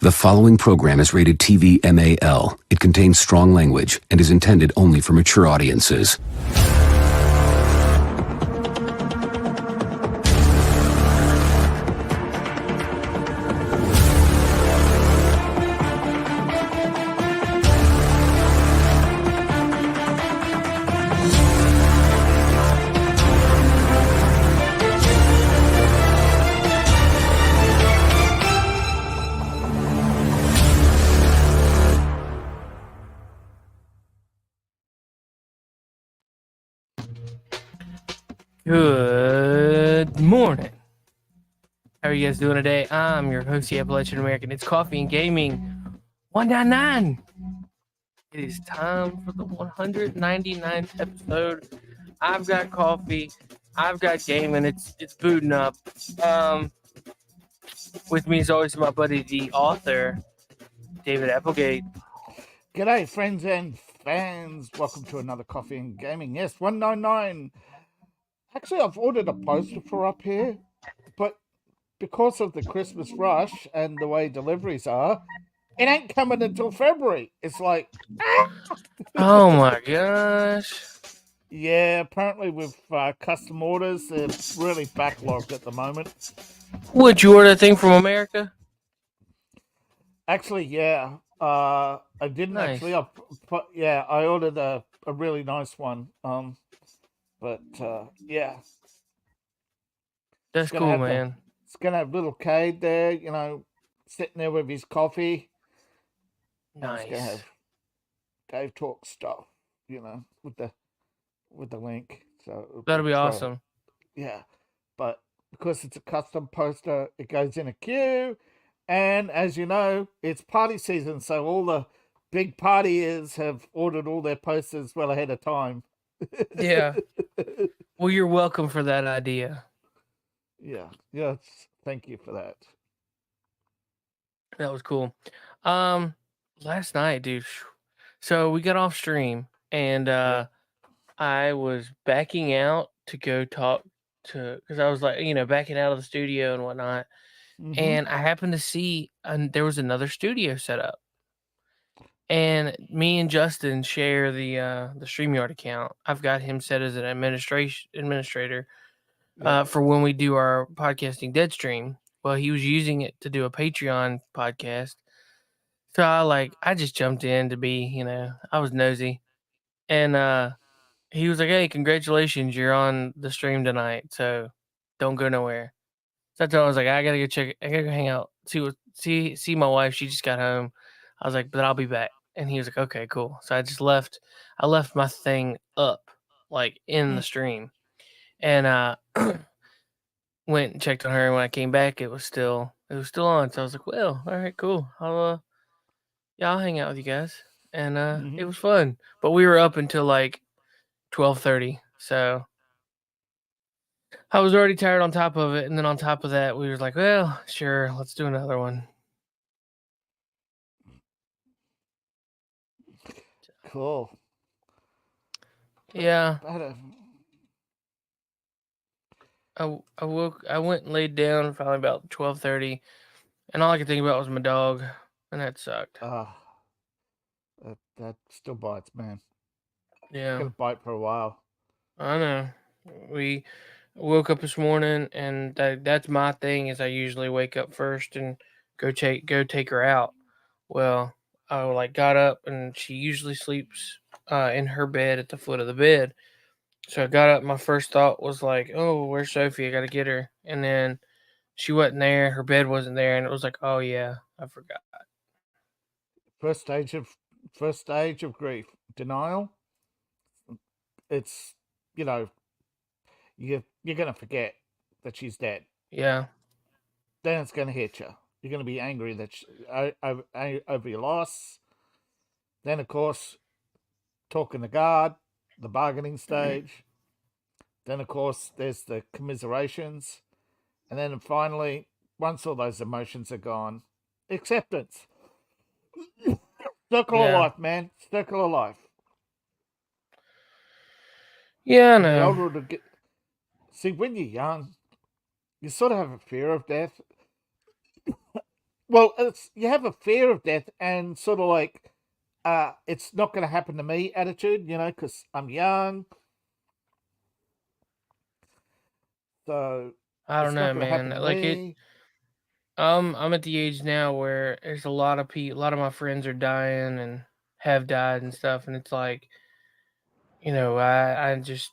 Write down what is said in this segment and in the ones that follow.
The following program is rated TV MAL. It contains strong language and is intended only for mature audiences. Good morning. How are you guys doing today? I'm your host, the Appalachian American. It's Coffee and Gaming 199. It is time for the 199th episode. I've got coffee. I've got gaming. It's booting up. With me as always, my buddy, the author, David Applegate. G'day, friends and fans. Welcome to another Coffee and Gaming. Yes, 199. Actually, I've ordered a poster for up here, but because of the Christmas rush and the way deliveries are, it ain't coming until February. It's like, Oh my gosh. yeah, apparently with custom orders, they're really backlogged at the moment. Would you order a thing from America? Actually, yeah. I didn't Nice. actually. I ordered a really nice one. But yeah. That's cool, man. It's gonna have little Cade there, sitting there with his coffee. Nice. It's gonna have Dave Talk stuff, with the link. So That'll be awesome. Yeah, but because it's a custom poster, it goes in a queue, and as you know, it's party season, so all the big partiers have ordered all their posters well ahead of time. Yeah. Well, you're welcome for that idea. Yeah. Yes. Thank you for that. That was cool. Last night, dude. So we got off stream, and I was backing out to go talk to, because I was like, backing out of the studio and whatnot. Mhm. And I happened to see there was another studio set up, and me and Justin share the StreamYard account. I've got him set as an administrator for when we do our podcasting dead stream. Well, he was using it to do a Patreon podcast. So I just jumped in to be, I was nosy. And he was like, "Hey, congratulations, you're on the stream tonight, so don't go nowhere." So I told him, I was like, I gotta go hang out, see my wife. She just got home. I was like, but I'll be back. And he was like, okay, cool. So I left my thing up, like in the stream. And went and checked on her, and when I came back, it was still on. So I was like, well, all right, cool. I'll hang out with you guys. And it was fun. But we were up until like 12:30. So I was already tired on top of it, and then on top of that, we was like, well, sure, let's do another one. Cool. Yeah. I went and laid down finally about 12:30, and all I could think about was my dog, and that sucked. That still bites, man. Yeah. It's gonna bite for a while. I know. We woke up this morning, and that's my thing. Is I usually wake up first and go take her out. Well, I got up, and she usually sleeps in her bed at the foot of the bed. So I got up. My first thought was like, "Oh, where's Sophie? I gotta get her." And then she wasn't there. Her bed wasn't there, and it was like, "Oh yeah, I forgot." First stage of grief, denial. It's you're gonna forget that she's dead. Yeah. Then it's gonna hit you. You're gonna be angry that over your loss. Then of course, talking to God, the bargaining stage. Then of course there's the commiserations, and then finally, once all those emotions are gone, acceptance. Circle of life, man. Circle of life. Yeah, I know. See, when you're young, you sort of have a fear of death. Well, you have a fear of death and sort of like, it's not going to happen to me attitude, because I'm young. So I it's don't not know, going to happen man. to Like it. me. I'm at the age now where there's a lot of a lot of my friends are dying and have died and stuff, and it's like, I just,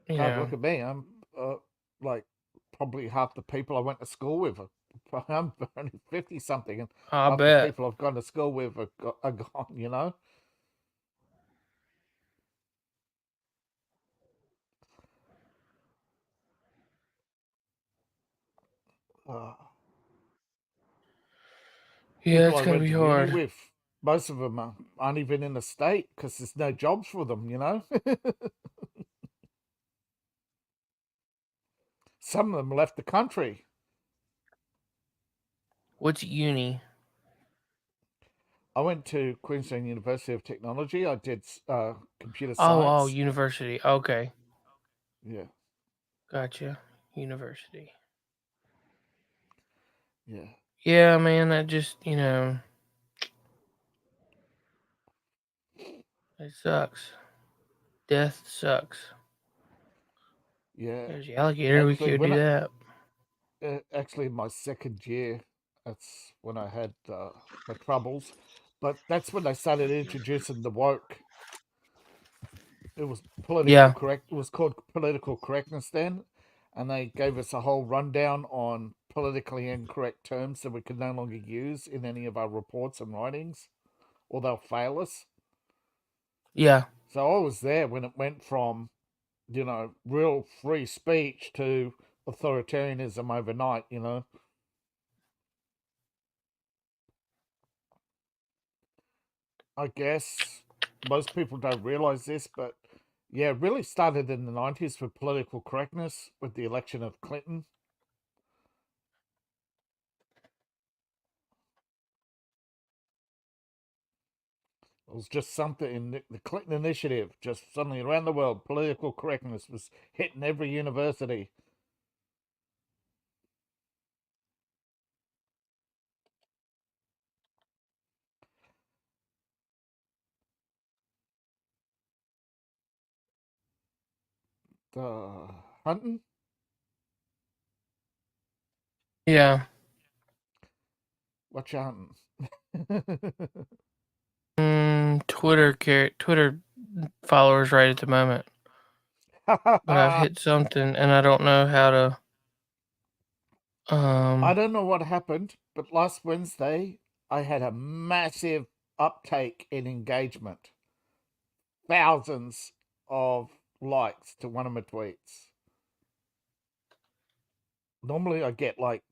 God, look at me. I'm like probably half the people I went to school with. I'm only 50 something, and I half the bet. people I've gone to school with are gone. Uh, Yeah, People it's I gonna went be to uni hard. with, most of them aren't even in the state because there's no jobs for them. Some of them left the country. What's uni? I went to Queensland University of Technology. I did computer Oh, science. university. Okay, Yeah, gotcha. University. yeah, Yeah, man. That just, it sucks. Death sucks. yeah. There's the alligator. We Actually, could do that. in my second year, that's when I had my troubles. But that's when they started introducing the woke. It was political Yeah. correct. It was called political correctness then, and they gave us a whole rundown on politically incorrect terms that we could no longer use in any of our reports and writings, or they'll fail us. Yeah. So I was there when it went from, real free speech to authoritarianism overnight. I guess most people don't realize this, but yeah, it really started in the 90s with political correctness with the election of Clinton. It was just something in the Clinton initiative, just suddenly around the world, political correctness was hitting every university. Hunting? Yeah. What you hunting? Twitter followers right at the moment, but I've I hit something and I don't know how to. don't know what happened, but last Wednesday I had a massive uptake in engagement. Thousands of likes to one of my tweets. Normally I get like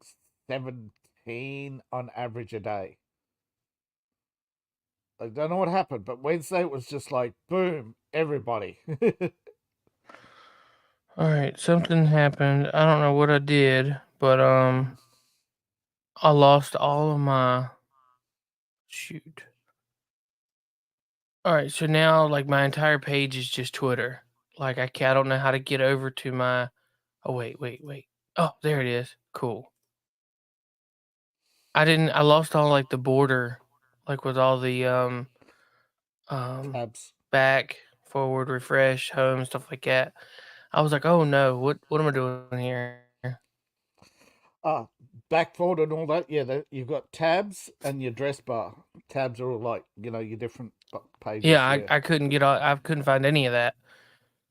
17 on average a day. I don't know what happened, but Wednesday it was just like boom, everybody. All right, something happened. I don't know what I did, but I lost all of my shoot. All right, so now like my entire page is just Twitter. Like I don't know how to get over to my. Oh wait. Oh, there it is. Cool. I lost all like the border, like with all the um Tabs. back, forward, refresh, home, stuff like that. I was like, oh no, what am I doing here? Ah, back forward and all that. Yeah, you've got tabs and your address bar. Tabs are all like your different pages. Yeah, Yeah, I couldn't get all. I couldn't find any of that.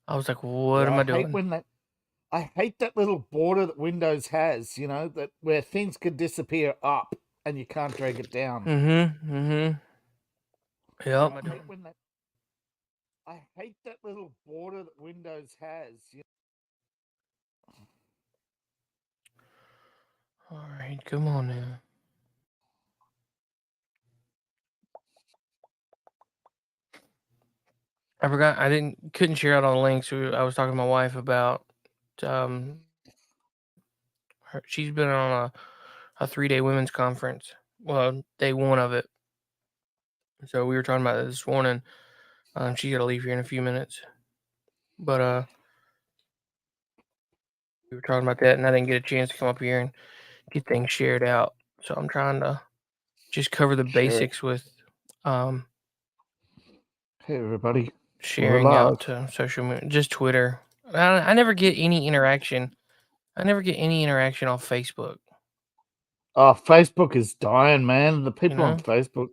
I was like, what yeah. am I doing? I hate that little border that Windows has. That where things could disappear up and you can't drag it down. Yep. I hate that little border that Windows has. All right, come on now. I forgot. I couldn't share out all the links. I was talking to my wife about she's been on a 3-day women's conference. Well, day one of it. So we were talking about it this morning. She got to leave here in a few minutes, but we were talking about that, and I didn't get a chance to come up here and get things shared out. so I'm trying to just cover the basics with Hey, everybody. sharing out to social media, just Twitter. I never get any interaction. I never get any interaction off Facebook. Oh, Facebook is dying, man. The people on Facebook,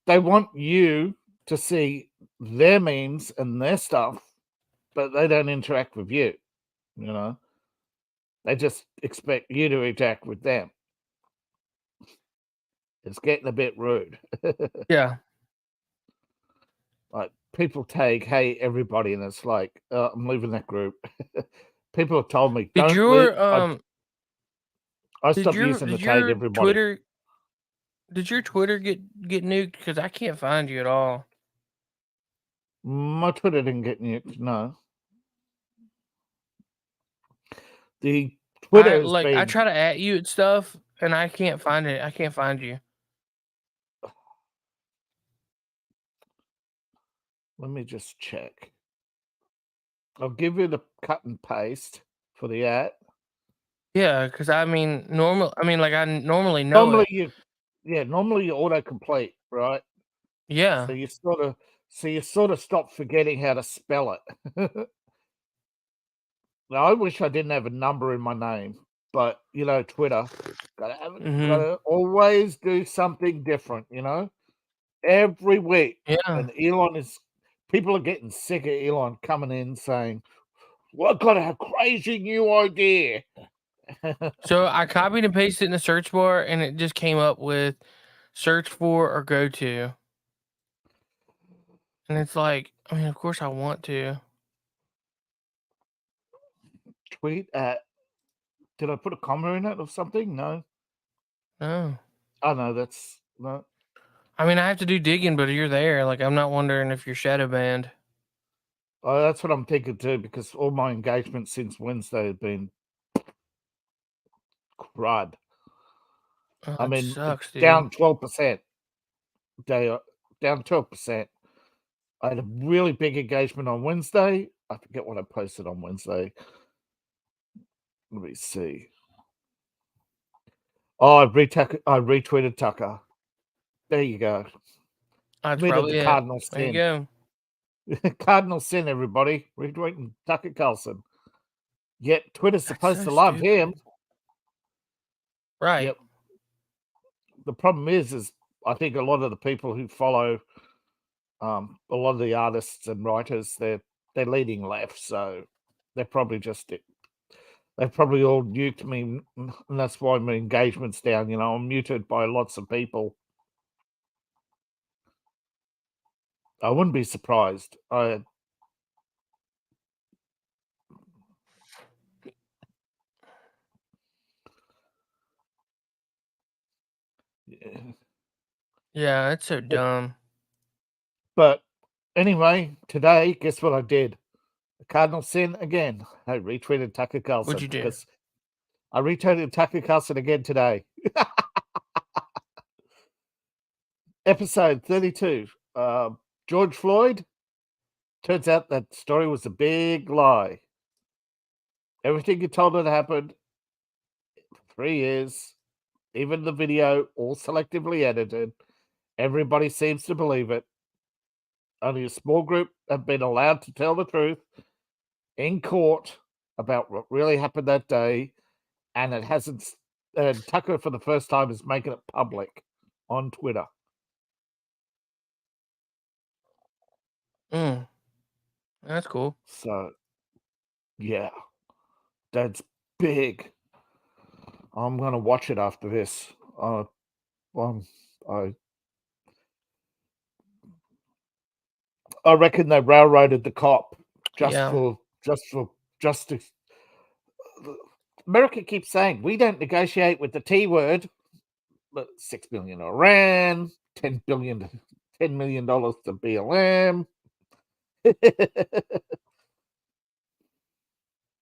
they want you to see their memes and their stuff, but they don't interact with you. You know, they just expect you to interact with them. It's getting a bit rude. Yeah. Like people tag, "Hey, everybody," and it's like, I'm leaving that group. People have told me, Did "Don't your leave." I stopped using the tag everybody. Did your Twitter get nuked? Because I can't find you at all. My Twitter didn't get nuked. No, the Twitter has been. I try to at you and stuff, and I can't find it. I can't find you. Let me just check. I'll give you the cut and paste for the at. Yeah, because I mean, I normally know Normally it. normally you autocomplete, right? Yeah. So you sort of stop forgetting how to spell it. Now I wish I didn't have a number in my name, but you know, Twitter, gotta always do something different, you know, every week. Yeah. And people are getting sick of Elon coming in saying, "Well, I've got a crazy new idea." So I copied and pasted it in the search bar, and it just came up with search for or go to. And it's like, I mean, of course I want to. Tweet at. Did I put a comma in it or something? No. No. Oh no, that's no. I mean, I have to do digging, but you're there. Like, I'm not wondering if you're shadow banned. Oh, that's what I'm thinking too, because all my engagements since Wednesday have been crud. Oh, I that mean, sucks, dude. down 12%. Down 12%. I had a really big engagement on Wednesday. I forget what I posted on Wednesday. Let me see. Oh, I retweeted Tucker. There you go. That's Committed probably the it. cardinal There you sin. go. Cardinal sin, everybody. Retweeting Tucker Carlson. Yet Twitter's That's supposed so to love stupid. him. Right. Yep. The problem is I think a lot of the people who follow a lot of the artists and writers, they're leading left, so they're probably they've probably all nuked me, and that's why my engagement's down. You know, I'm muted by lots of people. I wouldn't be surprised. Yeah, that's so dumb. But anyway, today, guess what I did? The cardinal sin again. I retweeted Tucker Carlson. What'd you do? Because I retweeted Tucker Carlson again today. Episode 32. George Floyd. Turns out that story was a big lie. Everything you told it happened for 3 years. Even the video, all selectively edited. Everybody seems to believe it. Only a small group have been allowed to tell the truth in court about what really happened that day, and it hasn't. Tucker, for the first time, is making it public on Twitter. That's cool. So, yeah, that's big. I'm gonna watch it after this. I reckon they railroaded the cop for justice. America keeps saying we don't negotiate with the T word, but $6 billion to Iran, $10 million to BLM.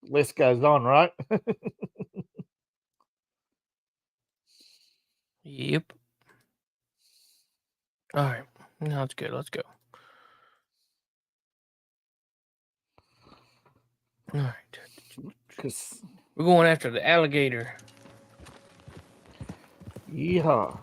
List goes on, right? Yep. All right. No, it's good. Let's go. All right. Because we're going after the alligator. Yeehaw.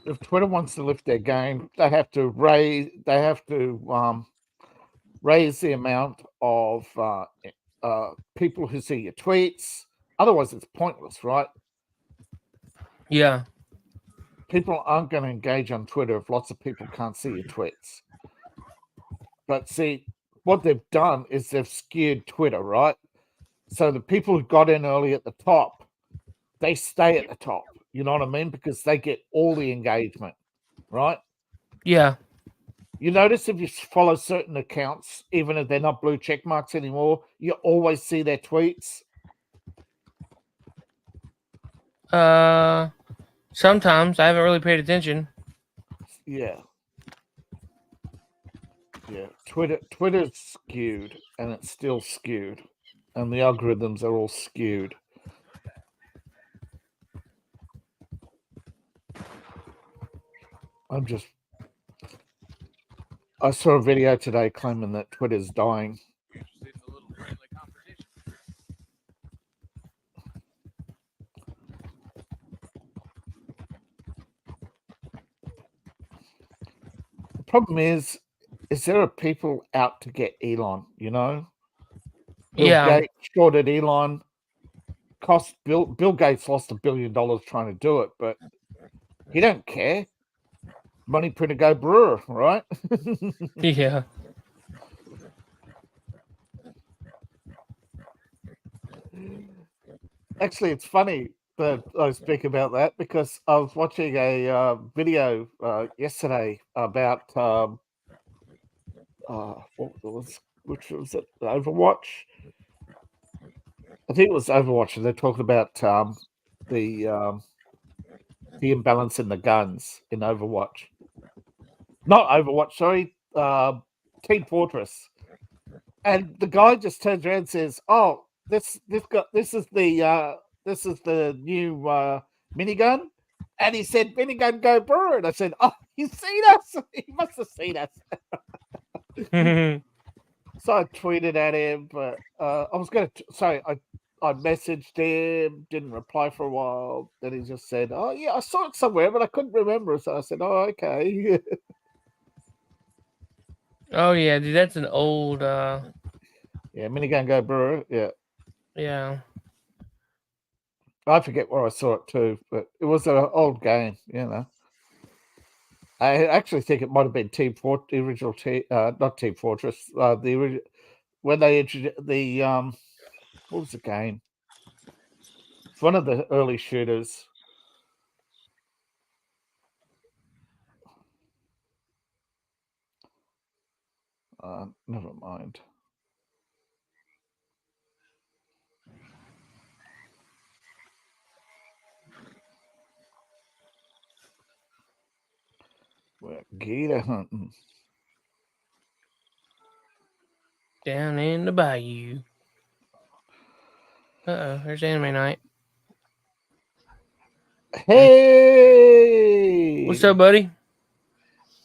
If Twitter wants to lift their game, they have to raise the amount of people who see your tweets. Otherwise, it's pointless, right? Yeah. People aren't going to engage on Twitter if lots of people can't see your tweets. But see, what they've done is they've skewed Twitter, right? So the people who got in early at the top, they stay at the top. You know what I mean? Because they get all the engagement, right? Yeah. You notice if you follow certain accounts, even if they're not blue check marks anymore, you always see their tweets. Sometimes I haven't really paid attention. Yeah. Yeah. Twitter's skewed, and it's still skewed. And the algorithms are all skewed. I saw a video today claiming that Twitter's dying. The problem is there are people out to get Elon, you know? Bill Gates shorted Elon. Bill Gates lost $1 billion trying to do it, but he don't care. Money printer go brewer, right? Yeah. Actually, it's funny that I speak about that because I was watching a video yesterday about which was it? Overwatch. I think it was Overwatch, and they're talking about the imbalance in the guns in Overwatch. Not Overwatch, sorry, Team Fortress. And the guy just turns around and says, "Oh, this is the new minigun," and he said, "Minigun go brewer." And I said, "Oh, he's seen us. He must have seen us." So I tweeted at him, but I was going to say I messaged him, didn't reply for a while. Then he just said, "Oh yeah, I saw it somewhere, but I couldn't remember." So I said, "Oh, okay." Oh yeah, dude, that's an old. Yeah, minigun go brewer. Yeah. Yeah. I forget where I saw it too, but it was an old game, you know. I actually think it might have been the original Team, not Team Fortress, the original when they introduced the what was the game? It's one of the early shooters. Never mind. We're gator hunting. Down in the bayou. There's anime night. Hey, what's up, buddy?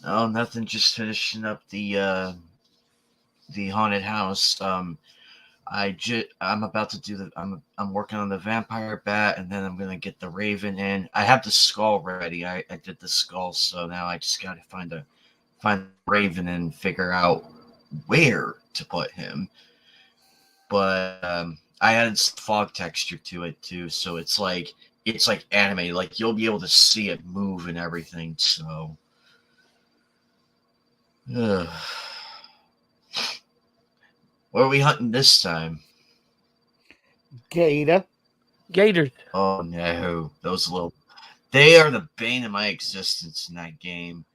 Oh, nothing. Just finishing up the haunted house. I'm about to do I'm working on the vampire bat, and then I'm gonna get the raven in. I have the skull ready. I did the skull, so now I just gotta find the raven and figure out where to put him. But I added some fog texture to it too, so it's like animated. Like you'll be able to see it move and everything. So. What are we hunting this time? Gators. Oh no, they are the bane of my existence in that game.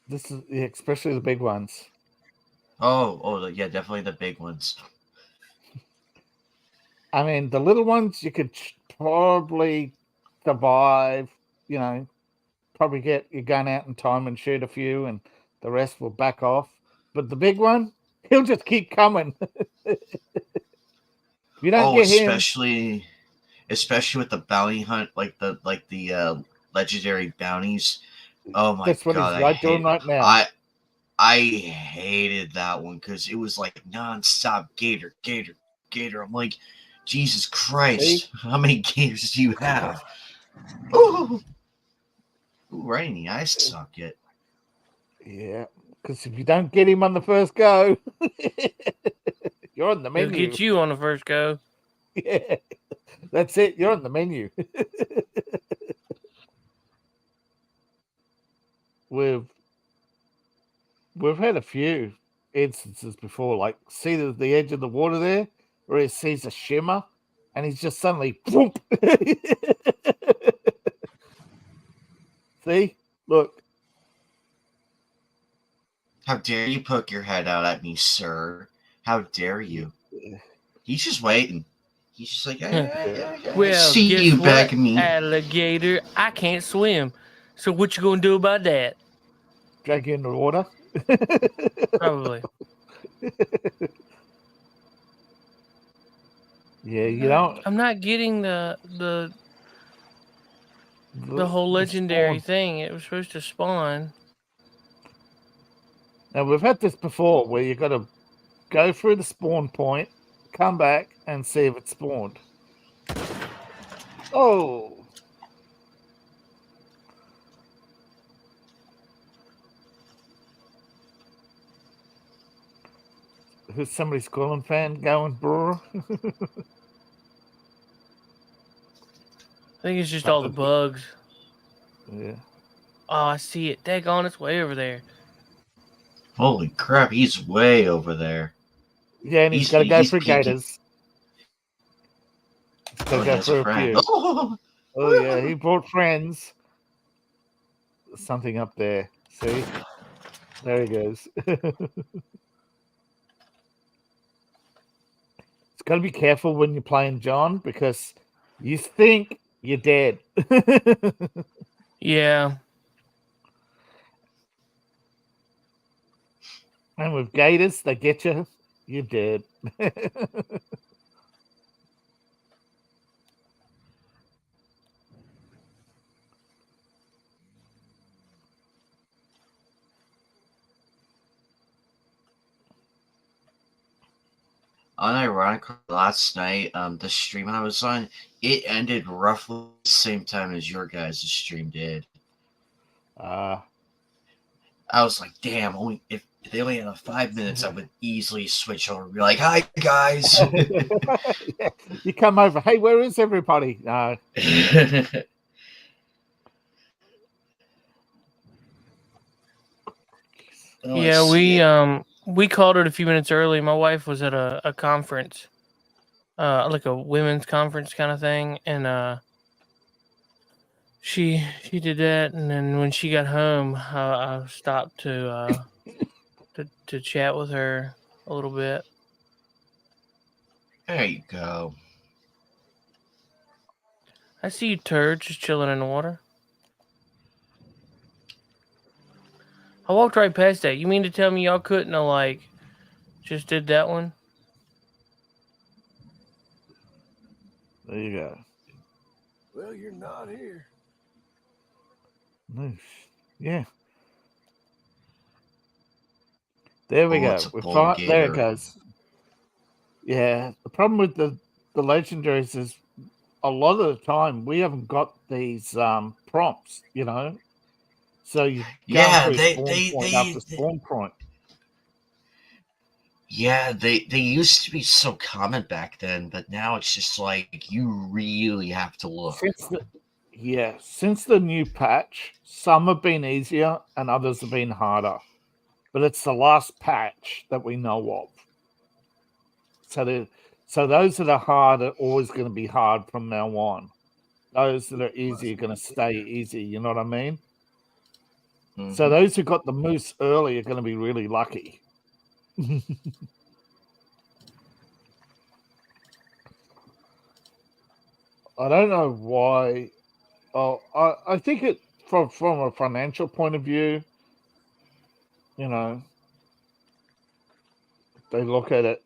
This is especially the big ones. Oh yeah, definitely the big ones. I mean, the little ones you could probably survive, you know, probably get your gun out in time and shoot a few, and the rest will back off. But the big one, he'll just keep coming. You don't get him, especially with the bounty hunt, like the legendary bounties. Oh my that's what god, he's doing right now. I hated that one because it was like nonstop gator, gator, gator. I'm like, Jesus Christ, how many gators do you have? Ooh, right in the eye socket. Yeah, because if you don't get him on the first go, you're on the He'll menu. get you on the first go. Yeah, that's it. You're on the menu. We've had a few instances before, like see the edge of the water there, where he sees a shimmer, and he's just suddenly, boom. See, look. How dare you poke your head out at me, sir? How dare you? He's just waiting. He's just like, I Well, see guess you what, back at me. alligator? I can't swim. So what you gonna do about that? Drag you in the water. Probably. Yeah, you don't. I'm not getting the whole legendary spawn. thing. It was supposed to spawn. Now we've had this before, where you got to go through the spawn point, come back, and see if it spawned. Oh. Who's somebody's calling fan going, bro? I think it's just all the bugs. Yeah. Oh, I see it. Daggone, it's way over there. Holy crap, he's way over there. Yeah, and he's got to go through gators. He's got to go through a few. Oh, yeah, he brought friends. Something up there. See? There he goes. It's got to be careful when you're playing John, because you think you're dead. Yeah. And with gators, they get you. You're dead. Unironically, last night, the stream I was on, it ended roughly the same time as your guys' stream did. Ah. I was like, damn, if they only had 5 minutes, I would easily switch over and be like, hi, guys. You come over. Hey, where is everybody? No. Yeah, we called it a few minutes early. My wife was at a conference, like a women's conference kind of thing, and she did that. And then when she got home, I stopped to chat with her a little bit. There you go. I see you, turd, just chilling in the water. I walked right past that. You mean to tell me y'all couldn't have, like, just did that one? There you go. Well, you're not here. No. Yeah. There we go. There it goes. Yeah. The problem with the legendaries is a lot of the time we haven't got these prompts, you know. So you go through spawn point after spawn point. Yeah, they used to be so common back then, but now it's just like you really have to look. Since the new patch, some have been easier and others have been harder. But it's the last patch that we know of. So those that are hard are always going to be hard from now on. Those that are easy are going to stay easy. You know what I mean? Mm-hmm. So those who got the moose early are going to be really lucky. I don't know why. Oh, I think it from a financial point of view, you know, they look at it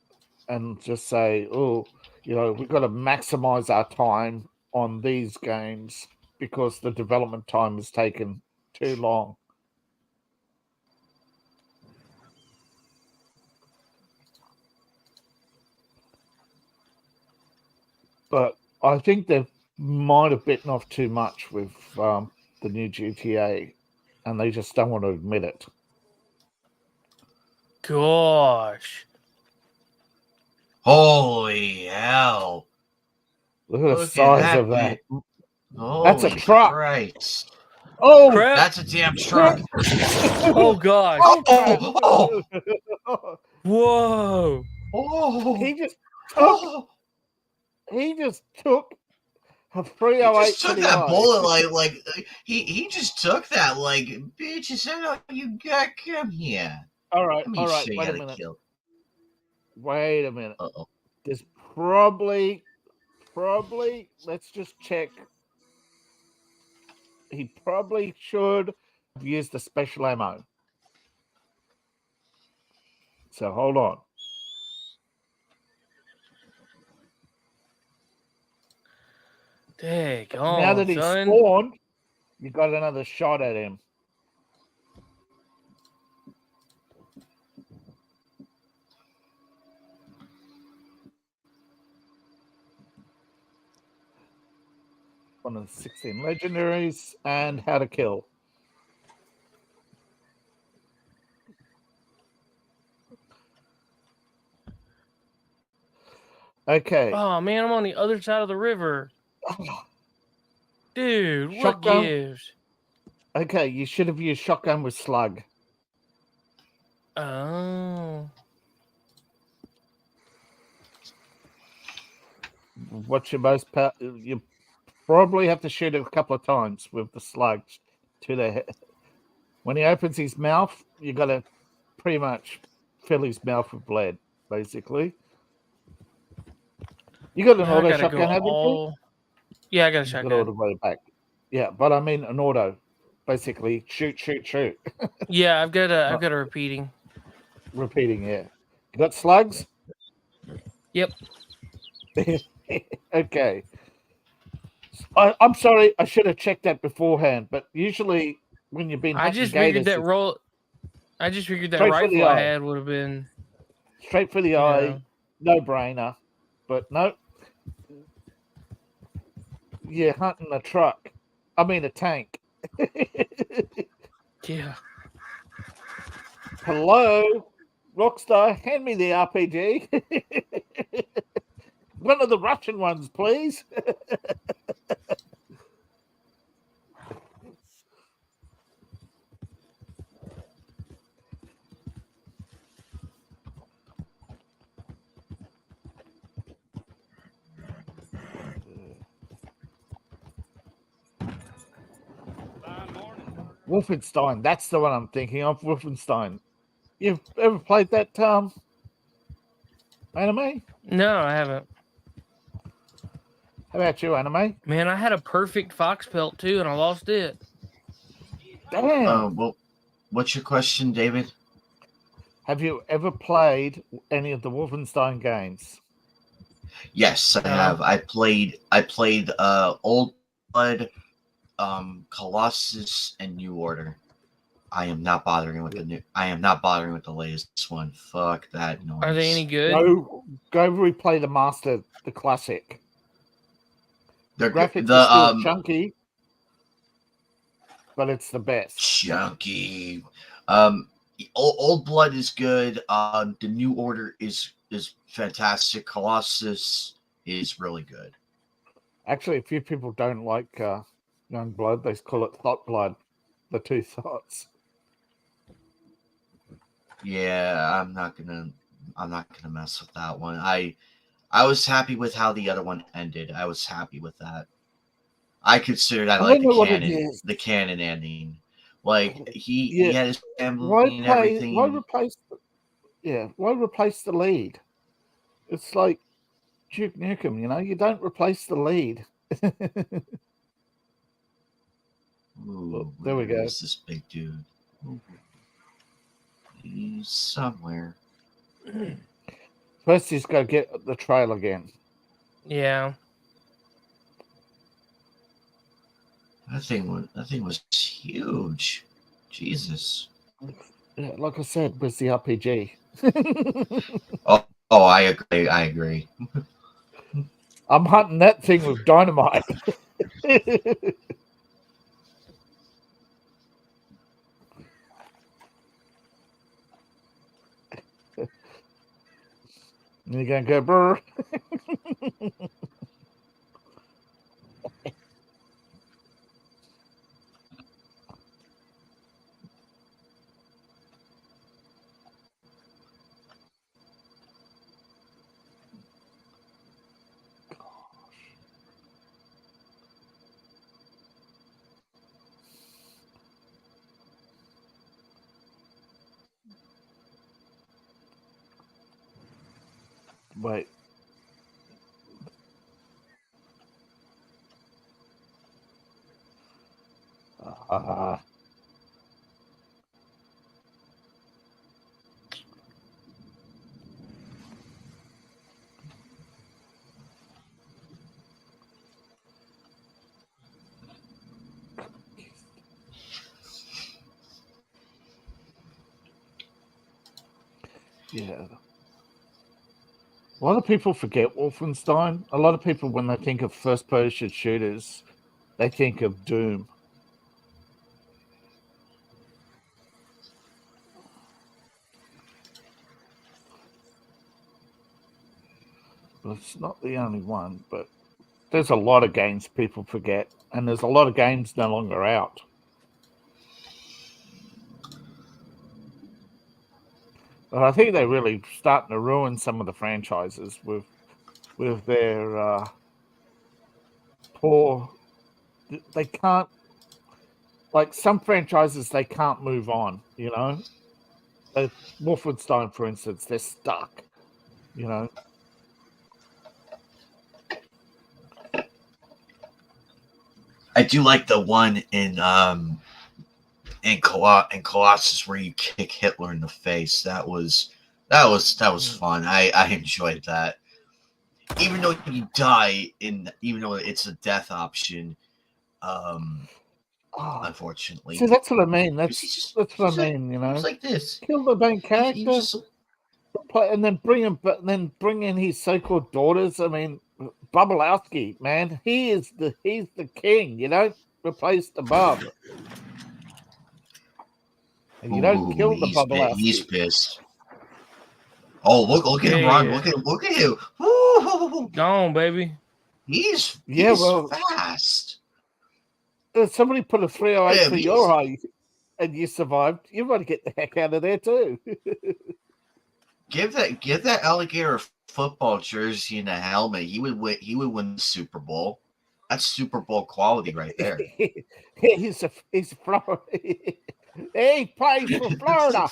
and just say, oh, you know, we've got to maximize our time on these games because the development time has taken too long. but I think they might have bitten off too much with the new GTA, and they just don't want to admit it. Gosh. Holy hell! Look at the Look at size that of that. bit. That's a Holy truck. Christ. Oh, Crap. That's a damn truck. Oh, gosh. Oh! Whoa. Oh! he just took. Oh! He just took a He 308 just to took the that eye. bullet like he just took that like, bitch, is that how you got come here? All right, Let me all right. show you Wait how a to minute. kill. Wait a minute. Uh-oh. There's probably. Let's just check. He probably should have used the special ammo. So hold on. Dang Now that he's son. spawned, you got another shot at him. One of the 16 legendaries and how to kill. Okay. Oh, man, I'm on the other side of the river. Dude, what Shotgun. gives? Okay, you should have used shotgun with slug. Oh. What's your most you probably have to shoot it a couple of times with the slugs to the head. When he opens his mouth, you got to pretty much fill his mouth with blood, basically. You got an Now I auto gotta shotgun, go haven't you? all... Yeah, I got a You got shotgun. auto way back. Yeah, but I mean an auto. Basically, shoot. Yeah, I've got a repeating. Repeating, yeah. You got slugs? Yep. Okay. I'm sorry, I should have checked that beforehand, but usually when you've been I hunting just figured gators, that roll. I just figured that Straight for the rifle I eye. had would have been. straight for the you eye, know. no brainer. But no, you're hunting a truck. I mean a tank. Yeah. Hello, Rockstar, hand me the RPG. One of the Russian ones, please. Wolfenstein, that's the one I'm thinking of. Wolfenstein. You've ever played that anime? No, I haven't. How about you, anime? Man, I had a perfect fox pelt too, and I lost it. Damn. Well, what's your question, David? Have you ever played any of the Wolfenstein games? Yes, I have. I played Old Blood, Colossus, and New Order. I am not bothering with the latest one. Fuck that noise. Are they any good? Go replay the Master, the classic. They're Graphics are still chunky, but it's the best. Chunky. Old Blood is good. The New Order is fantastic. Colossus is really good. Actually, a few people don't like Young Blood. They call it Thought Blood, the two thoughts. Yeah, I'm not gonna mess with that one. I was happy with how the other one ended. I was happy with that. I consider that like the canon ending. Like he had his family and everything. Why replace the lead? It's like Duke Nukem, you don't replace the lead. Ooh, there we go. Where's this big dude? He's somewhere. First, he's got to get the trail again. Yeah. That thing was huge. Jesus. Yeah, like I said, was the RPG. Oh, I agree. I'm hunting that thing with dynamite. You're gonna go brr. Wait. Yeah. A lot of people forget Wolfenstein. A lot of people, when they think of first-person shooters, they think of Doom. But it's not the only one. But there's a lot of games people forget, and there's a lot of games no longer out. But I think they're really starting to ruin some of the franchises with their poor. They can't, like some franchises, they can't move on. You know, Wolfenstein, for instance, they're stuck. You know. I do like the one in Colossus where you kick Hitler in the face. That was fun. I enjoyed that. Even though you die even though it's a death option, unfortunately. See, that's what I mean. That's what I like, mean. You know, it's like this. Kill the main character, and then bring in his so-called daughters. I mean, Bublowski, man, he's the king. You know, replace the Bub. And you don't kill the Bublowski. He's pissed. Oh, look at him run! Look at him! Woo! Gone, baby. He's fast. If somebody put a 308 for your height and you survived, you want to get the heck out of there too. Give that alligator a football jersey and a helmet. He would win the Super Bowl. That's Super Bowl quality right there. he's Florida. He plays for Florida.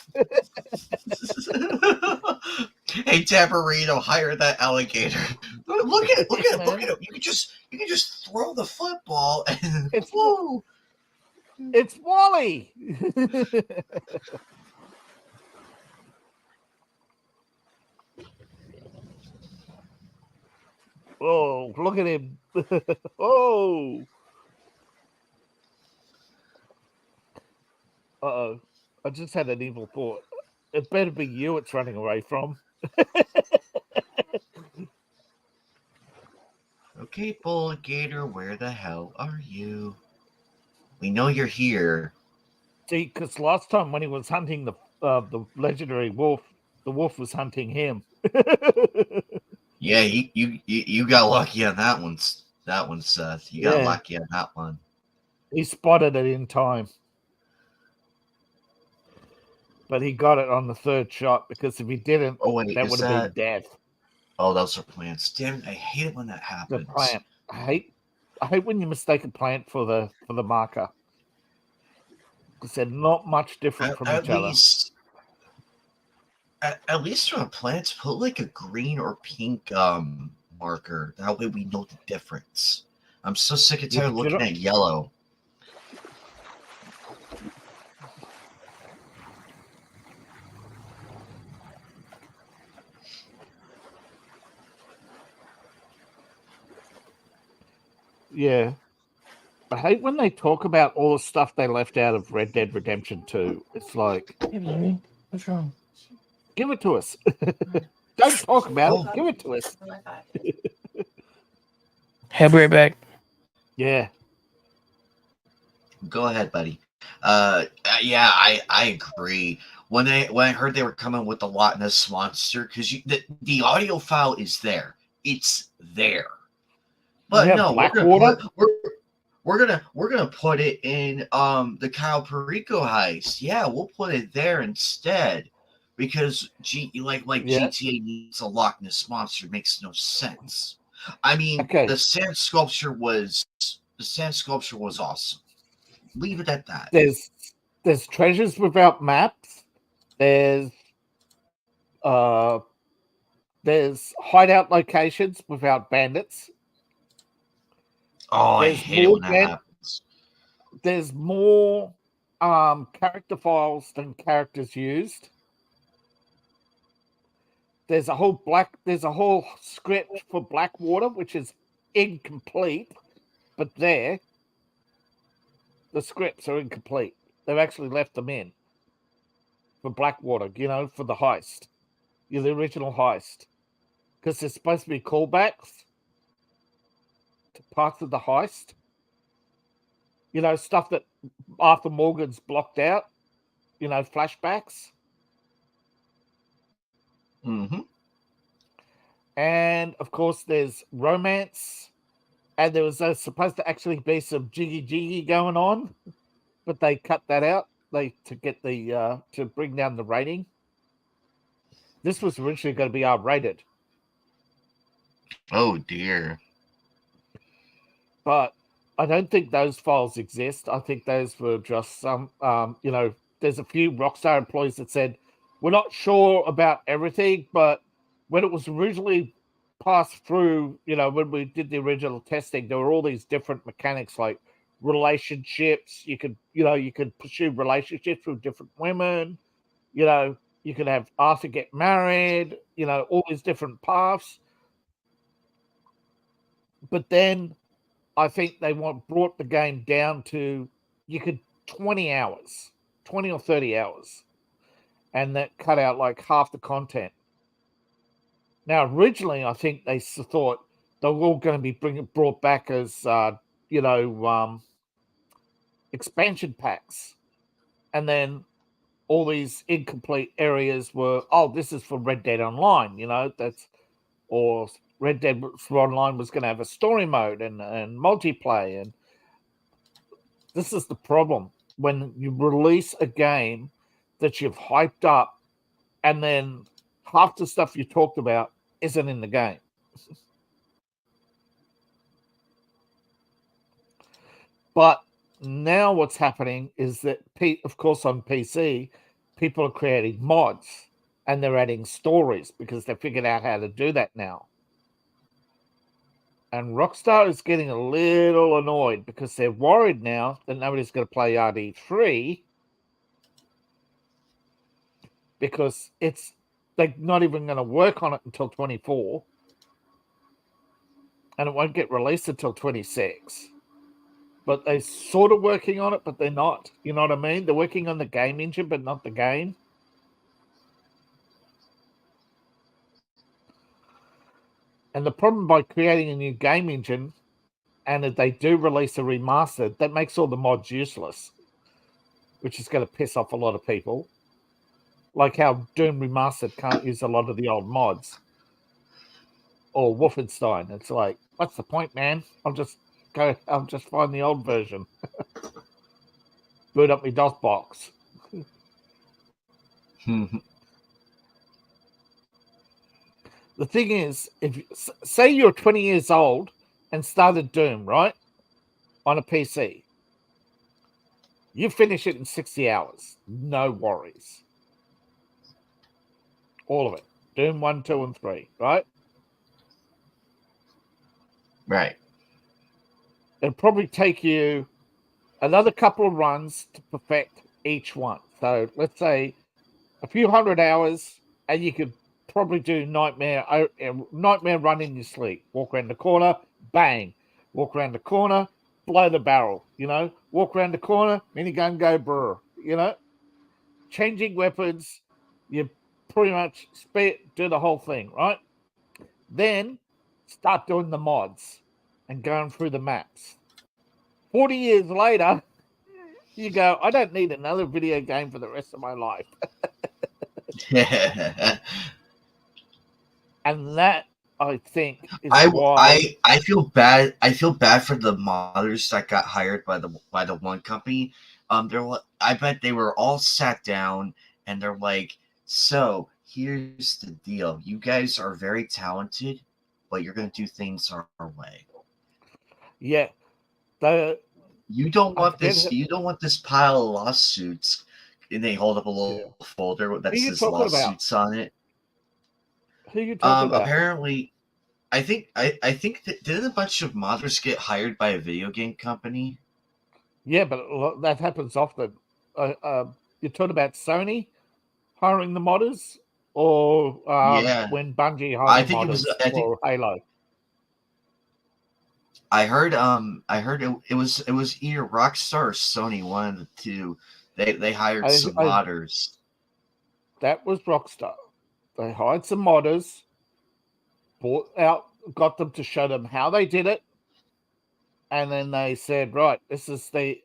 Hey, Tabarino, hire that alligator. Look at him. You can just throw the football and it's Wally. Oh, look at him. Oh. Uh-oh. I just had an evil thought. It better be you it's running away from. Okay, Bullgator, where the hell are you? We know you're here. See, because last time when he was hunting the legendary wolf, the wolf was hunting him. Yeah, you got lucky on that one. That one, Seth. You got lucky on that one. He spotted it in time. But he got it on the third shot because if he didn't, that would have been death. Oh, those are plants. Damn, I hate it when that happens. The plant. I hate when you mistake a plant for the marker. Because they're not much different from each other. At least from plants, put like a green or pink marker. That way we know the difference. I'm so sick and tired of looking at yellow. Yeah. I hate when they talk about all the stuff they left out of Red Dead Redemption 2. It's like, hey, baby, what's wrong? Give it to us. Don't talk about it. Give it to us. I'll be right back. Yeah. Go ahead, buddy. Yeah, I agree. When I heard they were coming with the Loch Ness monster, because the audio file is there, it's there. You But have no, Blackwater. we're gonna put it in the Kyle Perico heist. Yeah, we'll put it there instead, because like Yeah. GTA needs a Loch Ness monster makes no sense. I mean, Okay. the sand sculpture was awesome. Leave it at that. There's treasures without maps. There's hideout locations without bandits. Oh, I There's hate it more when that happens. There's more character files than characters used. There's a whole script for Blackwater, which is incomplete, but the scripts are incomplete. They've actually left them in for Blackwater, for the heist. The original heist. Because there's supposed to be callbacks to parts of the heist. Stuff that Arthur Morgan's blocked out. Flashbacks. Mm-hmm. And of course, there's romance, and there was supposed to actually be some jiggy going on, but they cut that out. To get to bring down the rating. This was originally going to be R-rated. Oh dear. But I don't think those files exist. I think those were just some. There's a few Rockstar employees that said we're not sure about everything, but when it was originally passed through, when we did the original testing, there were all these different mechanics like relationships. You could pursue relationships with different women. You could have Arthur get married. All these different paths. But then I think they brought the game down to you could 20 or 30 hours, and that cut out like half the content. Now, originally, I think they thought they were all going to be brought back as, expansion packs. And then all these incomplete areas were, this is for Red Dead Online, or Red Dead Online was going to have a story mode and multiplayer. And this is the problem when you release a game that you've hyped up and then half the stuff you talked about isn't in the game. But now what's happening is that, of course, on PC, people are creating mods and they're adding stories because they figured out how to do that now. And Rockstar is getting a little annoyed because they're worried now that nobody's going to play RD3 because they're not even going to work on it until 24, and it won't get released until 26. But they're sort of working on it, but they're not. You know what I mean? They're working on the game engine, but not the game. And the problem by creating a new game engine, and if they do release a remastered, that makes all the mods useless, which is going to piss off a lot of people. Like how Doom Remastered can't use a lot of the old mods. Or Wolfenstein. It's like, what's the point, man? I'll just find the old version. Boot up my DOS box. The thing is, if say you're 20 years old and started Doom, right? On a PC. You finish it in 60 hours. No worries. All of it. Doom 1, 2, and 3, right? Right. It'll probably take you another couple of runs to perfect each one. So let's say a few hundred hours, and you could probably do Nightmare run in your sleep. Walk around the corner, bang. Walk around the corner, blow the barrel, Walk around the corner, minigun go brr, Changing weapons, you pretty much do the whole thing, right? Then start doing the mods. and going through the maps. 40 years later, you go, I don't need another video game for the rest of my life. And that, I think, is why I feel bad. I feel bad for the modders that got hired by the one company. I bet they were all sat down and they're like, so here's the deal. You guys are very talented, but you're gonna do things our way. Yeah. You don't want this. You don't want this pile of lawsuits. And they hold up a little folder that says lawsuits on it. Who are you talking about? Apparently, I think that didn't a bunch of modders get hired by a video game company? Yeah, but that happens often. You're talking about Sony hiring the modders, or when Bungie hired the modders for Halo. I heard it was either Rockstar or Sony, one of the two. They hired some modders. That was Rockstar. They hired some modders, got them to show them how they did it, and then they said, right, this is they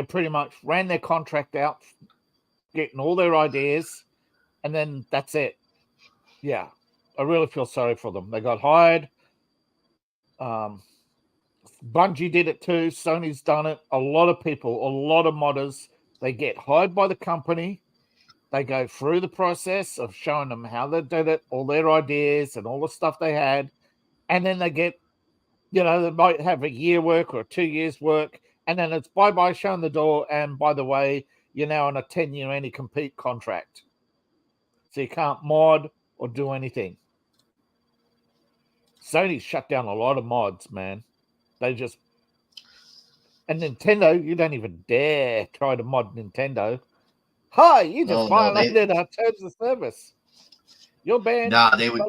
pretty much ran their contract out, getting all their ideas, and then that's it. Yeah, I really feel sorry for them. They got hired. Bungie did it too. Sony's done it. A lot of people, a lot of modders, they get hired by the company. They go through the process of showing them how they did it, all their ideas and all the stuff they had. And then they get, they might have a year work or 2 years work. And then it's bye-bye, showing the door. And by the way, you're now on a 10-year anti-compete contract. So you can't mod or do anything. Sony shut down a lot of mods, man. They just... And Nintendo, you don't even dare try to mod Nintendo. Hi, you just violated our terms of service. You're banned. Nah, they would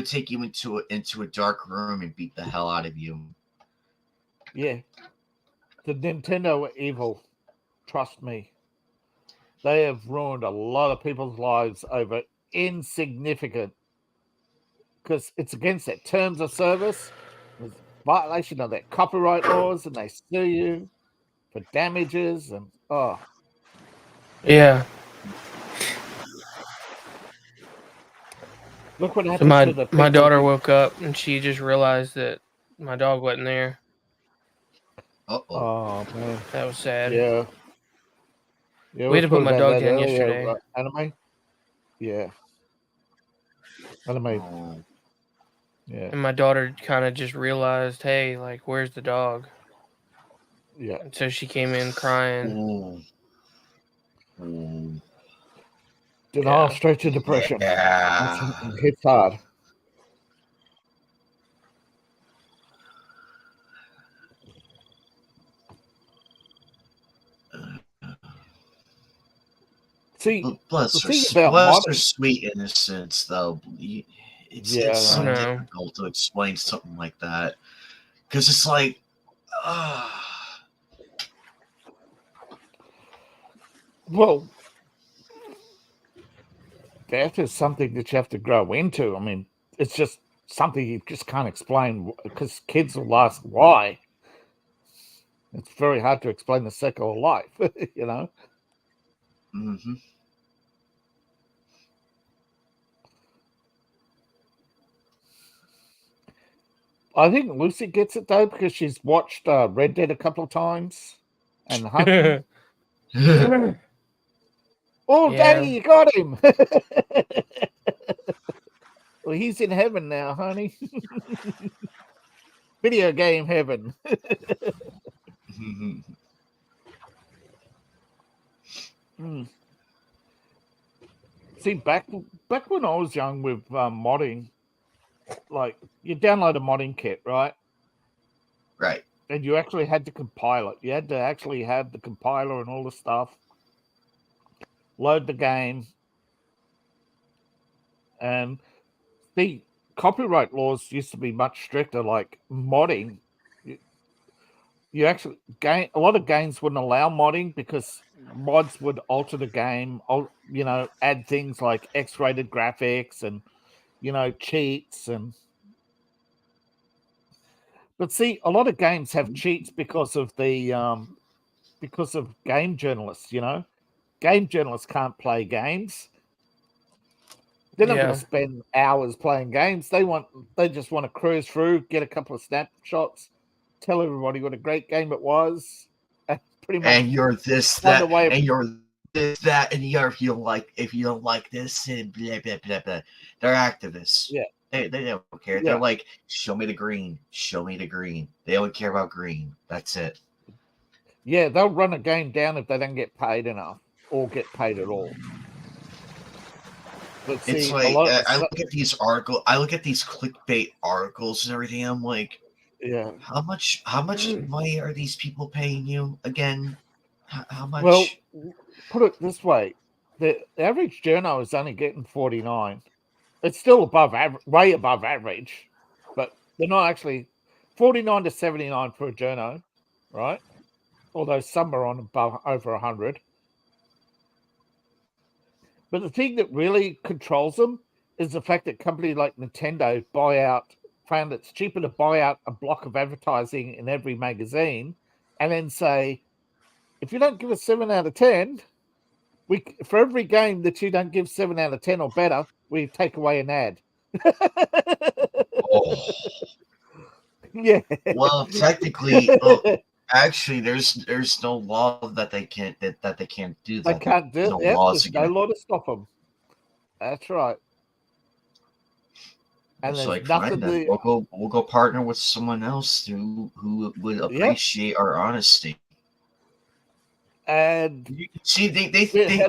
take you into a dark room and beat the hell out of you. Yeah. The Nintendo are evil. Trust me. They have ruined a lot of people's lives over insignificant, because it's against their terms of service. It's violation of their copyright laws, and they sue you for damages and yeah. Look what happened to the people. My daughter woke up and she just realized that my dog wasn't there. Oh man, that was sad. Yeah, we had to put my dog down yesterday. Anime. Yeah. Anime. Yeah. And my daughter kind of just realized, hey, like, where's the dog? Yeah. And so she came in crying. Denial straight to depression. Yeah. It hits hard. See, bless her sweet innocence, though. It's so difficult to explain something like that, because it's like, well, death is something that you have to grow into. I mean, it's just something you just can't explain, because kids will ask why. It's very hard to explain the cycle of life, Mm-hmm. I think Lucy gets it though, because she's watched Red Dead a couple of times and Hunting. Oh, yeah. Daddy, you got him. Well, he's in heaven now, honey. Video game heaven. See, back when I was young with modding, like, you download a modding kit, right? Right. And you actually had to compile it. You had to actually have the compiler and all the stuff. Load the game. And the copyright laws used to be much stricter, like modding. You actually a lot of games wouldn't allow modding, because mods would alter the game, add things like X-rated graphics and cheats but see, a lot of games have cheats because of game journalists. Game journalists can't play games. They're not going Yeah. to spend hours playing games. They just want to cruise through, get a couple of snapshots, tell everybody what a great game it was, and pretty much And you're this, find a that, way of and you're this, that, and you're if you don't like this, and blah blah blah blah. They're activists. Yeah. They don't care. Yeah. They're like, show me the green. Show me the green. They only care about green. That's it. Yeah, they'll run a game down if they don't get paid enough or get paid at all. But see, It's like I look at these articles. I look at these clickbait articles and everything. I'm like, yeah. how much money are these people paying you again? How much? Well, put it this way: the average journo is only getting 49. It's still above average, way above average, but they're not actually 49 to 79 for a journo, right? Although some are on above over 100. But the thing that really controls them is the fact that companies like Nintendo found it's cheaper to buy out a block of advertising in every magazine and then say, if you don't give us 7 out of 10, for every game that you don't give 7 out of 10 or better, we take away an ad. Oh. Yeah. Well, technically, actually, there's no law that they can't do that. They can't do it. No There's laws no law to stop them. That's right. And it's there's like, nothing fine, then we'll go partner with someone else who would appreciate our honesty. And you see, they think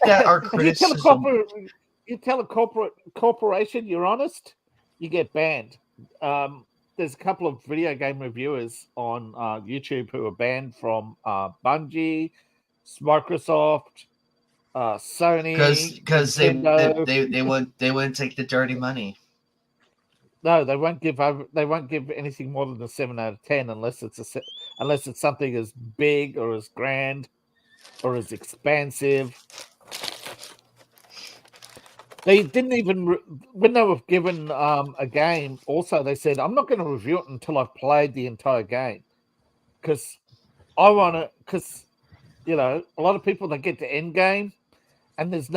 that our criticism. You tell a corporation you're honest, you get banned. There's a couple of video game reviewers on YouTube who are banned from Bungie, Microsoft, Sony, because they wouldn't take the dirty money. No, they won't give anything more than a 7 out of 10 unless it's something as big or as grand or as expansive. They didn't even when they were given a game. Also, they said, "I'm not going to review it until I've played the entire game because I want to." Because a lot of people, they get to end game and it's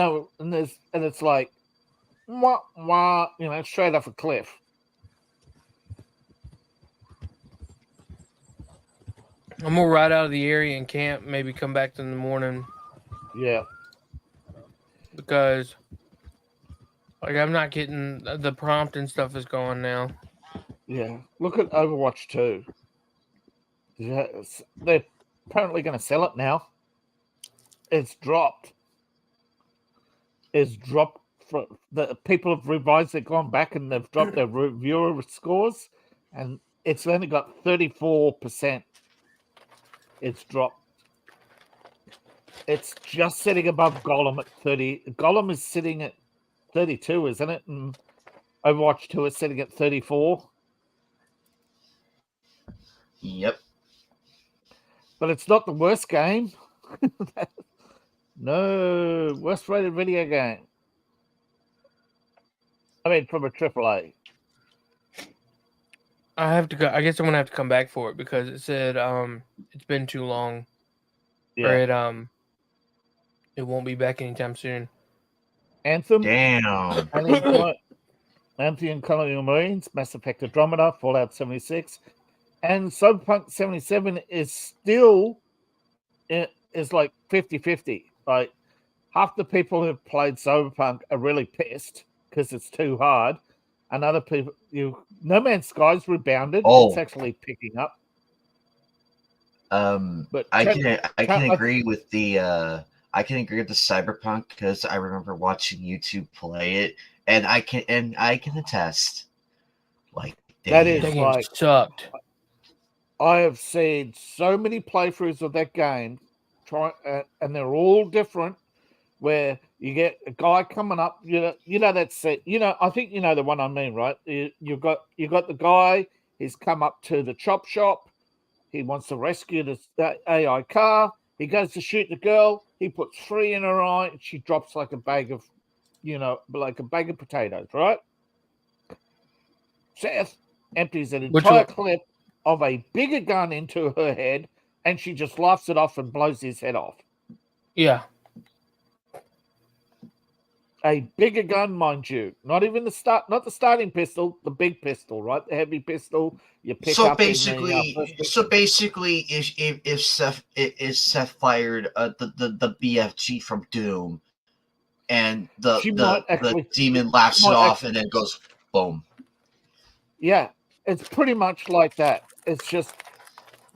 like wah, straight off a cliff. I'm gonna ride out of the area and camp. Maybe come back in the morning. Yeah, because I'm not getting the prompt and stuff is gone now. Yeah, look at Overwatch 2. They're apparently going to sell it now. It's dropped. For the people have revised. They've gone back and they've dropped their viewer scores, and it's only got 34%. It's dropped. It's just sitting above Golem at 30. Golem is sitting at 32, isn't it? And Overwatch 2 is sitting at 34. Yep. But it's not the worst game. No, worst rated video game. I mean, from a AAA. I have to go. I guess I'm gonna have to come back for it because it said it's been too long. Yeah. Or it won't be back anytime soon. Anthem. Damn. Anthem Colonial Marines, Mass Effect Andromeda, Fallout 76, and Cyberpunk 77 is still like 50-50. Like half the people who've played Cyberpunk are really pissed because it's too hard, and other people, No Man's Sky's rebounded. Oh. It's actually picking up. But I can agree with the Cyberpunk because I remember watching YouTube play it, and I can attest. Like that is like sucked. I have seen so many playthroughs of that game, and they're all different. Where you get a guy coming up, that's it. I think the one I mean, right? You got the guy. He's come up to the chop shop. He wants to rescue the AI car. He goes to shoot the girl. He puts 3 in her eye, and she drops like a bag of, potatoes, right? Seth empties an Which entire one? clip of a bigger gun into her head, and she just laughs it off and blows his head off. Yeah. A bigger gun, mind you, not even the starting pistol, the big pistol, right? The heavy pistol you pick So up basically, in the first mission. if Seth fired the BFG from Doom, and She might the actually, demon laughs it off and then goes boom. yeah, it's pretty much like that. It's just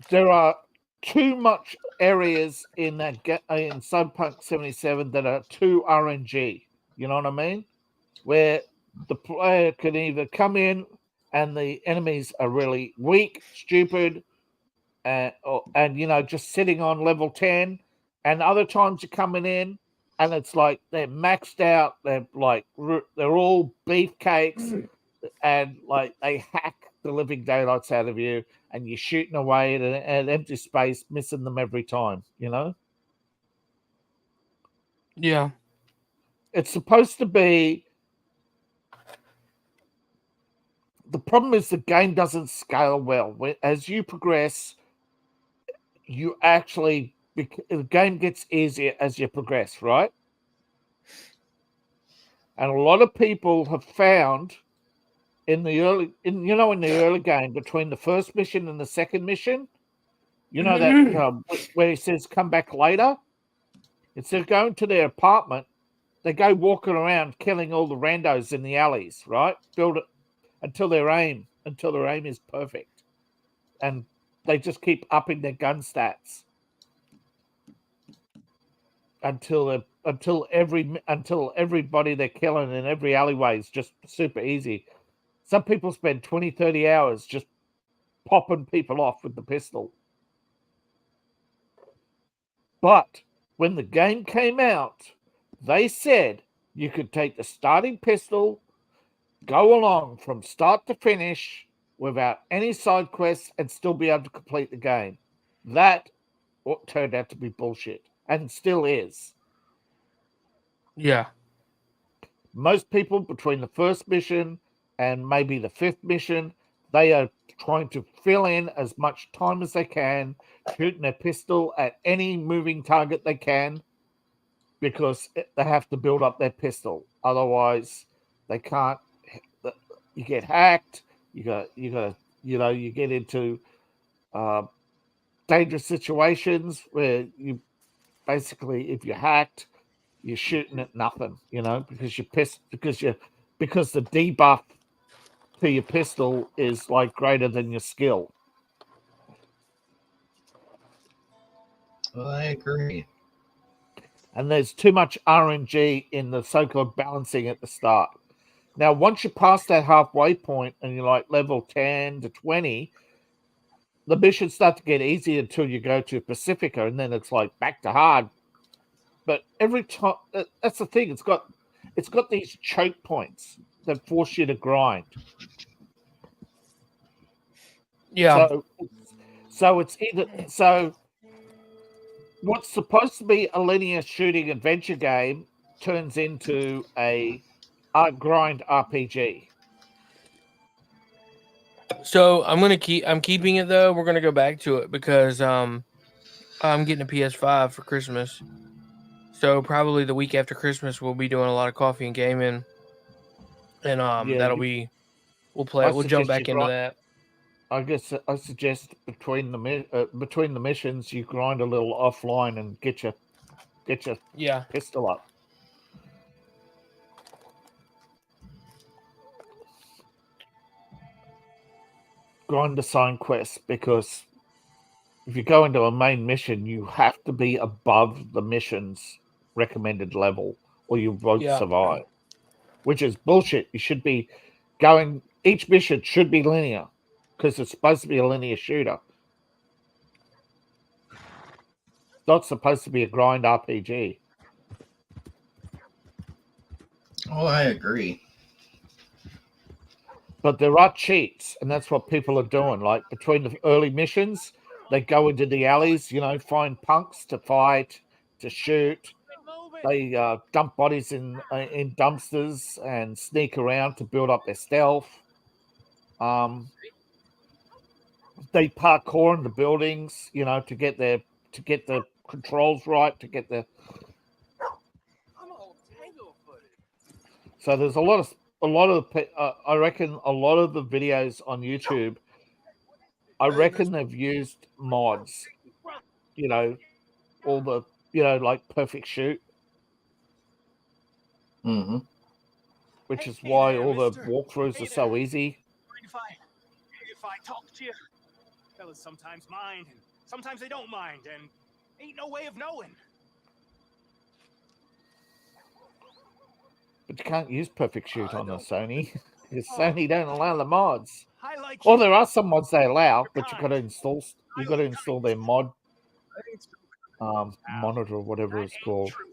there are too much areas in Cyberpunk 77 that are too RNG. You know what I mean? Where the player can either come in and the enemies are really weak, stupid, and just sitting on level 10, and other times you're coming in and it's like they're maxed out, they're all beefcakes, and like they hack the living daylights out of you, and you're shooting away at an empty space, missing them every time. Yeah. It's supposed to be. The problem is the game doesn't scale well. As you progress, the game gets easier as you progress, right? And a lot of people have found in the early game, between the first mission and the second mission, that where he says come back later, instead of going to their apartment, they go walking around killing all the randos in the alleys, right? Build it until their aim is perfect, and they just keep upping their gun stats until everybody they're killing in every alleyway is just super easy. Some people spend 20-30 hours just popping people off with the pistol. But when the game came out, they said you could take the starting pistol, go along from start to finish without any side quests, and still be able to complete the game. That turned out to be bullshit, and still is. Yeah. Most people between the first mission and maybe the fifth mission, they are trying to fill in as much time as they can, shooting their pistol at any moving target they can, because they have to build up their pistol. Otherwise, they can't. You get hacked. You get into dangerous situations where you basically, if you're hacked, you're shooting at nothing, because you're pissed, because the debuff to your pistol is like greater than your skill. Well, I agree. And there's too much RNG in the so-called balancing at the start. Now, once you pass that halfway point and you're like level 10 to 20, the missions start to get easier until you go to Pacifica, and then it's like back to hard. But every time, that's the thing. It's got these choke points that force you to grind. Yeah. So it's either what's supposed to be a linear shooting adventure game turns into a grind RPG. So I'm keeping it though. We're gonna go back to it because I'm getting a PS5 for Christmas. So probably the week after Christmas we'll be doing a lot of coffee and gaming. And we'll jump back into that. I guess I suggest between the missions you grind a little offline and get your pistol up. Grind the sign quest, because if you go into a main mission, you have to be above the mission's recommended level, or you won't survive. Which is bullshit. You should be going. Each mission should be linear, because it's supposed to be a linear shooter. It's not supposed to be a grind RPG. Oh, I agree. But there are cheats, and that's what people are doing. Like between the early missions, they go into the alleys, find punks to fight, to shoot. They dump bodies in dumpsters and sneak around to build up their stealth. They parkour in the buildings, you know, to get the controls right, to get the. So there's a lot of I reckon a lot of the videos on YouTube, I reckon they've used mods, you know, all the, you know, like Perfect Shoot, Mm-hmm. which is why all the walkthroughs are so easy. If I talk to you, fellas sometimes mind, and sometimes they don't mind, and ain't no way of knowing. But you can't use Perfect Shoot on the Sony because Sony don't allow the mods. I like Or you. there are some mods they allow, You're but you kind. got to install their mod Ain't true. monitor, or whatever That it's ain't called. true.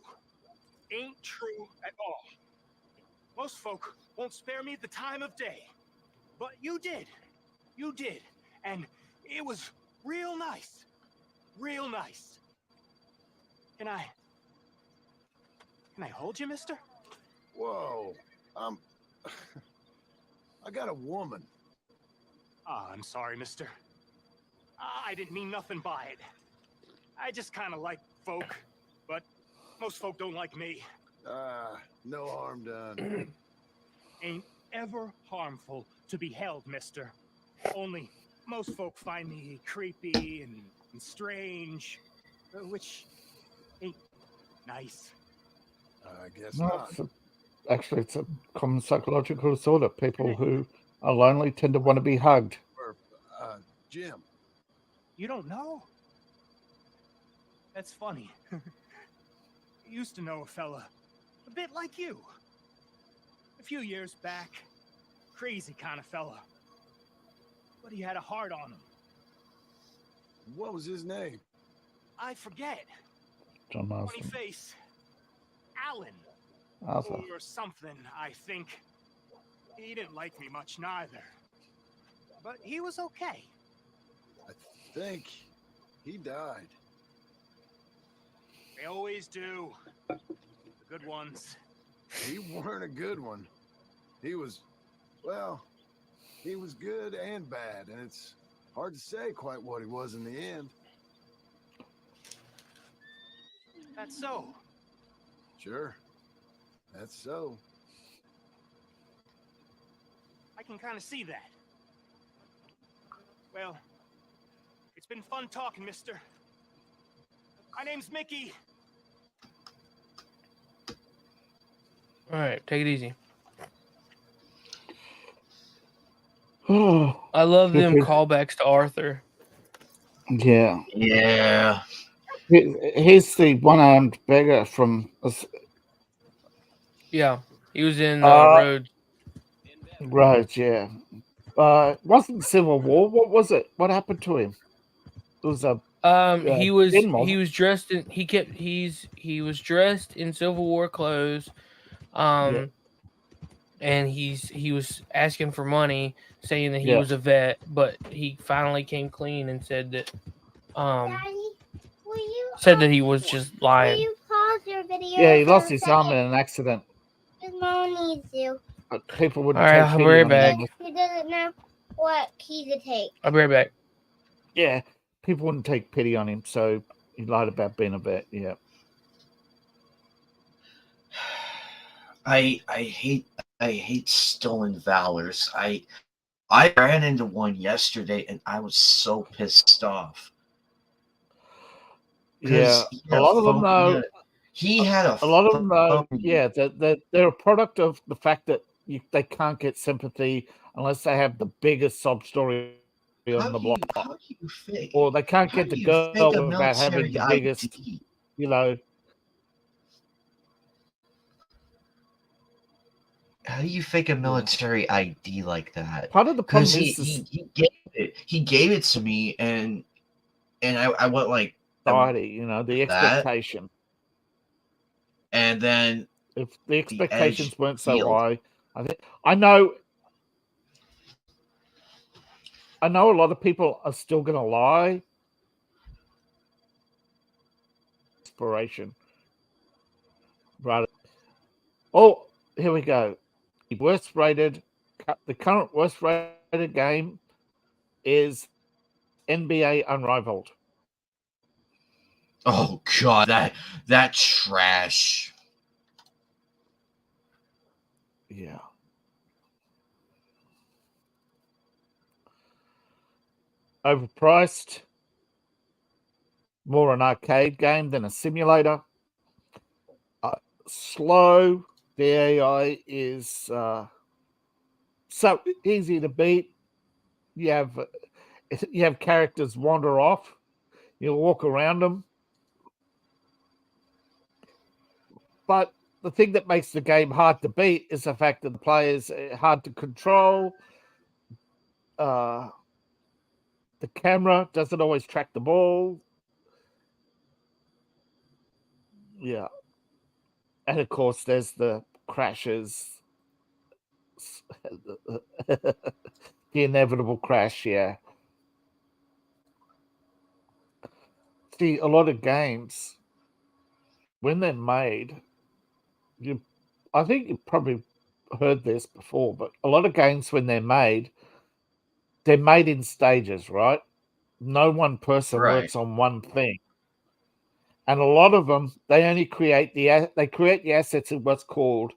Ain't true at all. Most folk won't spare me the time of day. But you did. You did. And it was real nice. Real nice. Can I hold you, mister? Whoa. I got a woman. I'm sorry, mister. I didn't mean nothing by it. I just kind of like folk, but most folk don't like me. No harm done. Ain't ever harmful to be held, mister. Only most folk find me creepy and strange, which ain't nice. I guess No, not. it's a common psychological disorder. People who are lonely tend to want to be hugged. Or, Jim. You don't know? That's funny. Used to know a fella a bit like you. A few years back. Crazy kind of fella. But he had a heart on him. What was his name? I forget. John Funny Marsden. face. Alan. Arthur. Or something, I think. He didn't like me much neither. But he was okay. I think he died. They always do. The good ones. He weren't a good one. He was good and bad, and it's hard to say quite what he was in the end. That's so. Sure. That's so. I can kind of see that. Well, it's been fun talking, mister. My name's Mickey. All right, take it easy. Oh, I love them Okay. callbacks to Arthur. yeah. Yeah. Here's the one-armed beggar from. Yeah, he was in Rhodes. Rhodes. Right, yeah. Wasn't Civil War? What was it? What happened to him? It was a. He was Denmark. dressed in he was dressed in Civil War clothes. Yeah. And he was asking for money, saying that he Yeah. was a vet, but he finally came clean and said that Daddy, he was just will lying. you pause your video? Yeah, he for lost a his arm in second? an accident. His mom needs you. But people wouldn't All right, take I'll be pity right on back. him. He doesn't know what key to take. I'll be right back. Yeah, people wouldn't take pity on him, so he lied about being a vet. Yeah. I hate stolen valors. I ran into one yesterday and I was so pissed off. Yeah, a lot of them though. He had a lot of them though. phone. Yeah, they're a product of the fact that they can't get sympathy unless they have the biggest sob story on the block, How do you fake? or they can't How get do the you girl fake a without having military the biggest, ID? you know. How do you fake a military ID like that? Part of the problem Because is he gave it to me, and I went like society, you know, the that, expectation. and then If the expectations edge weren't so healed. high, I know a lot of people are still going to lie. Inspiration. Right. Oh, here we go. The worst rated the current worst rated game is NBA Unrivaled. Oh God, that trash. Yeah. Overpriced. More an arcade game than a simulator. Slow. The AI is so easy to beat. You have characters wander off. You walk around them. But the thing that makes the game hard to beat is the fact that the players are hard to control. The camera doesn't always track the ball. Yeah. And of course, there's the crashes. The inevitable crash, yeah. See, a lot of games, when they're made, I think you've probably heard this before, but a lot of games, when they're made in stages, right? No one person Right. works on one thing. And a lot of them, they only create the assets in what's called,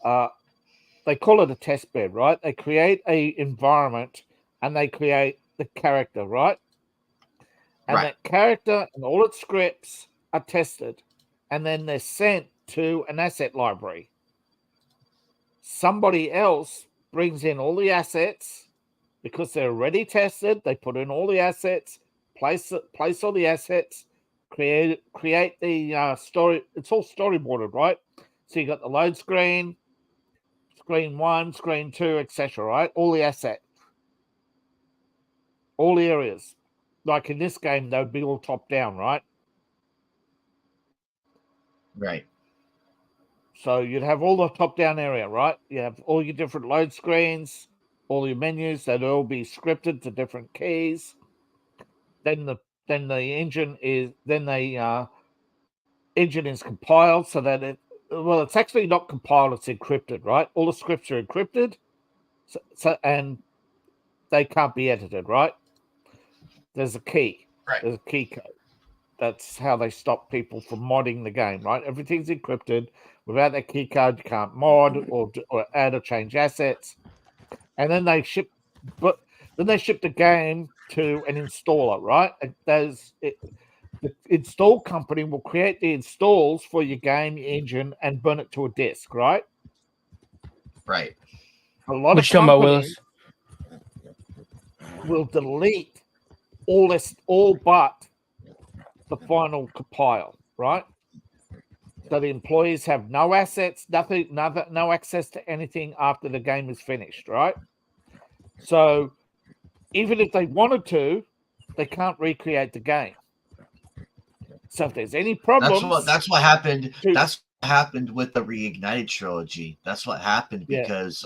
they call it a test bed, right? They create a environment and they create the character, right? And that character and all its scripts are tested, and then they're sent to an asset library. Somebody else brings in all the assets because they're already tested. They put in all the assets, place all the assets, create the story. It's all storyboarded, right? So you got the load screen, screen 1, screen 2, etc. Right? All the assets, all the areas. Like in this game, they would be all top down, right? Right. So you'd have all the top down area, right? You have all your different load screens, all your menus, they'd all be scripted to different keys. Then the engine is engine is compiled so that it's actually not compiled, it's encrypted, right? All the scripts are encrypted, so and they can't be edited, right? There's a key. Right. There's a key code. That's how they stop people from modding the game, right? Everything's encrypted. Without that key code, you can't mod or add or change assets. And then they ship the game to an installer, right? The install company will create the installs for your game, your engine, and burn it to a disk, right? Right. A lot What of you talking about, companies will delete all but the final compile, right? So the employees have no assets, no access to anything after the game is finished, right? So even if they wanted to, they can't recreate the game. So if there's any problems, That's what happened. That's what happened with the Reignited trilogy. That's what happened because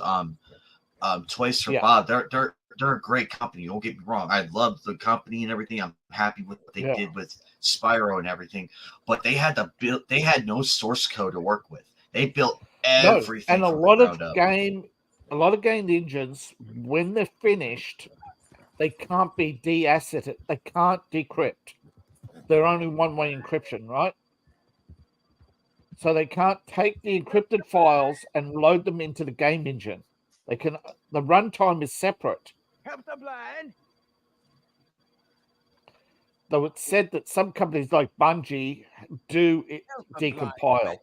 Toys for Bob, they're a great company. Don't get me wrong. I love the company and everything. I'm happy with what they did with Spyro and everything. But they had to build. They had no source code to work with. They built everything. And a lot of game engines, when they're finished, they can't be de-assetted. They can't decrypt. They're only one-way encryption, right? So they can't take the encrypted files and load them into the game engine. They can. The runtime is separate. Help the blind. Though it's said that some companies like Bungie do decompile.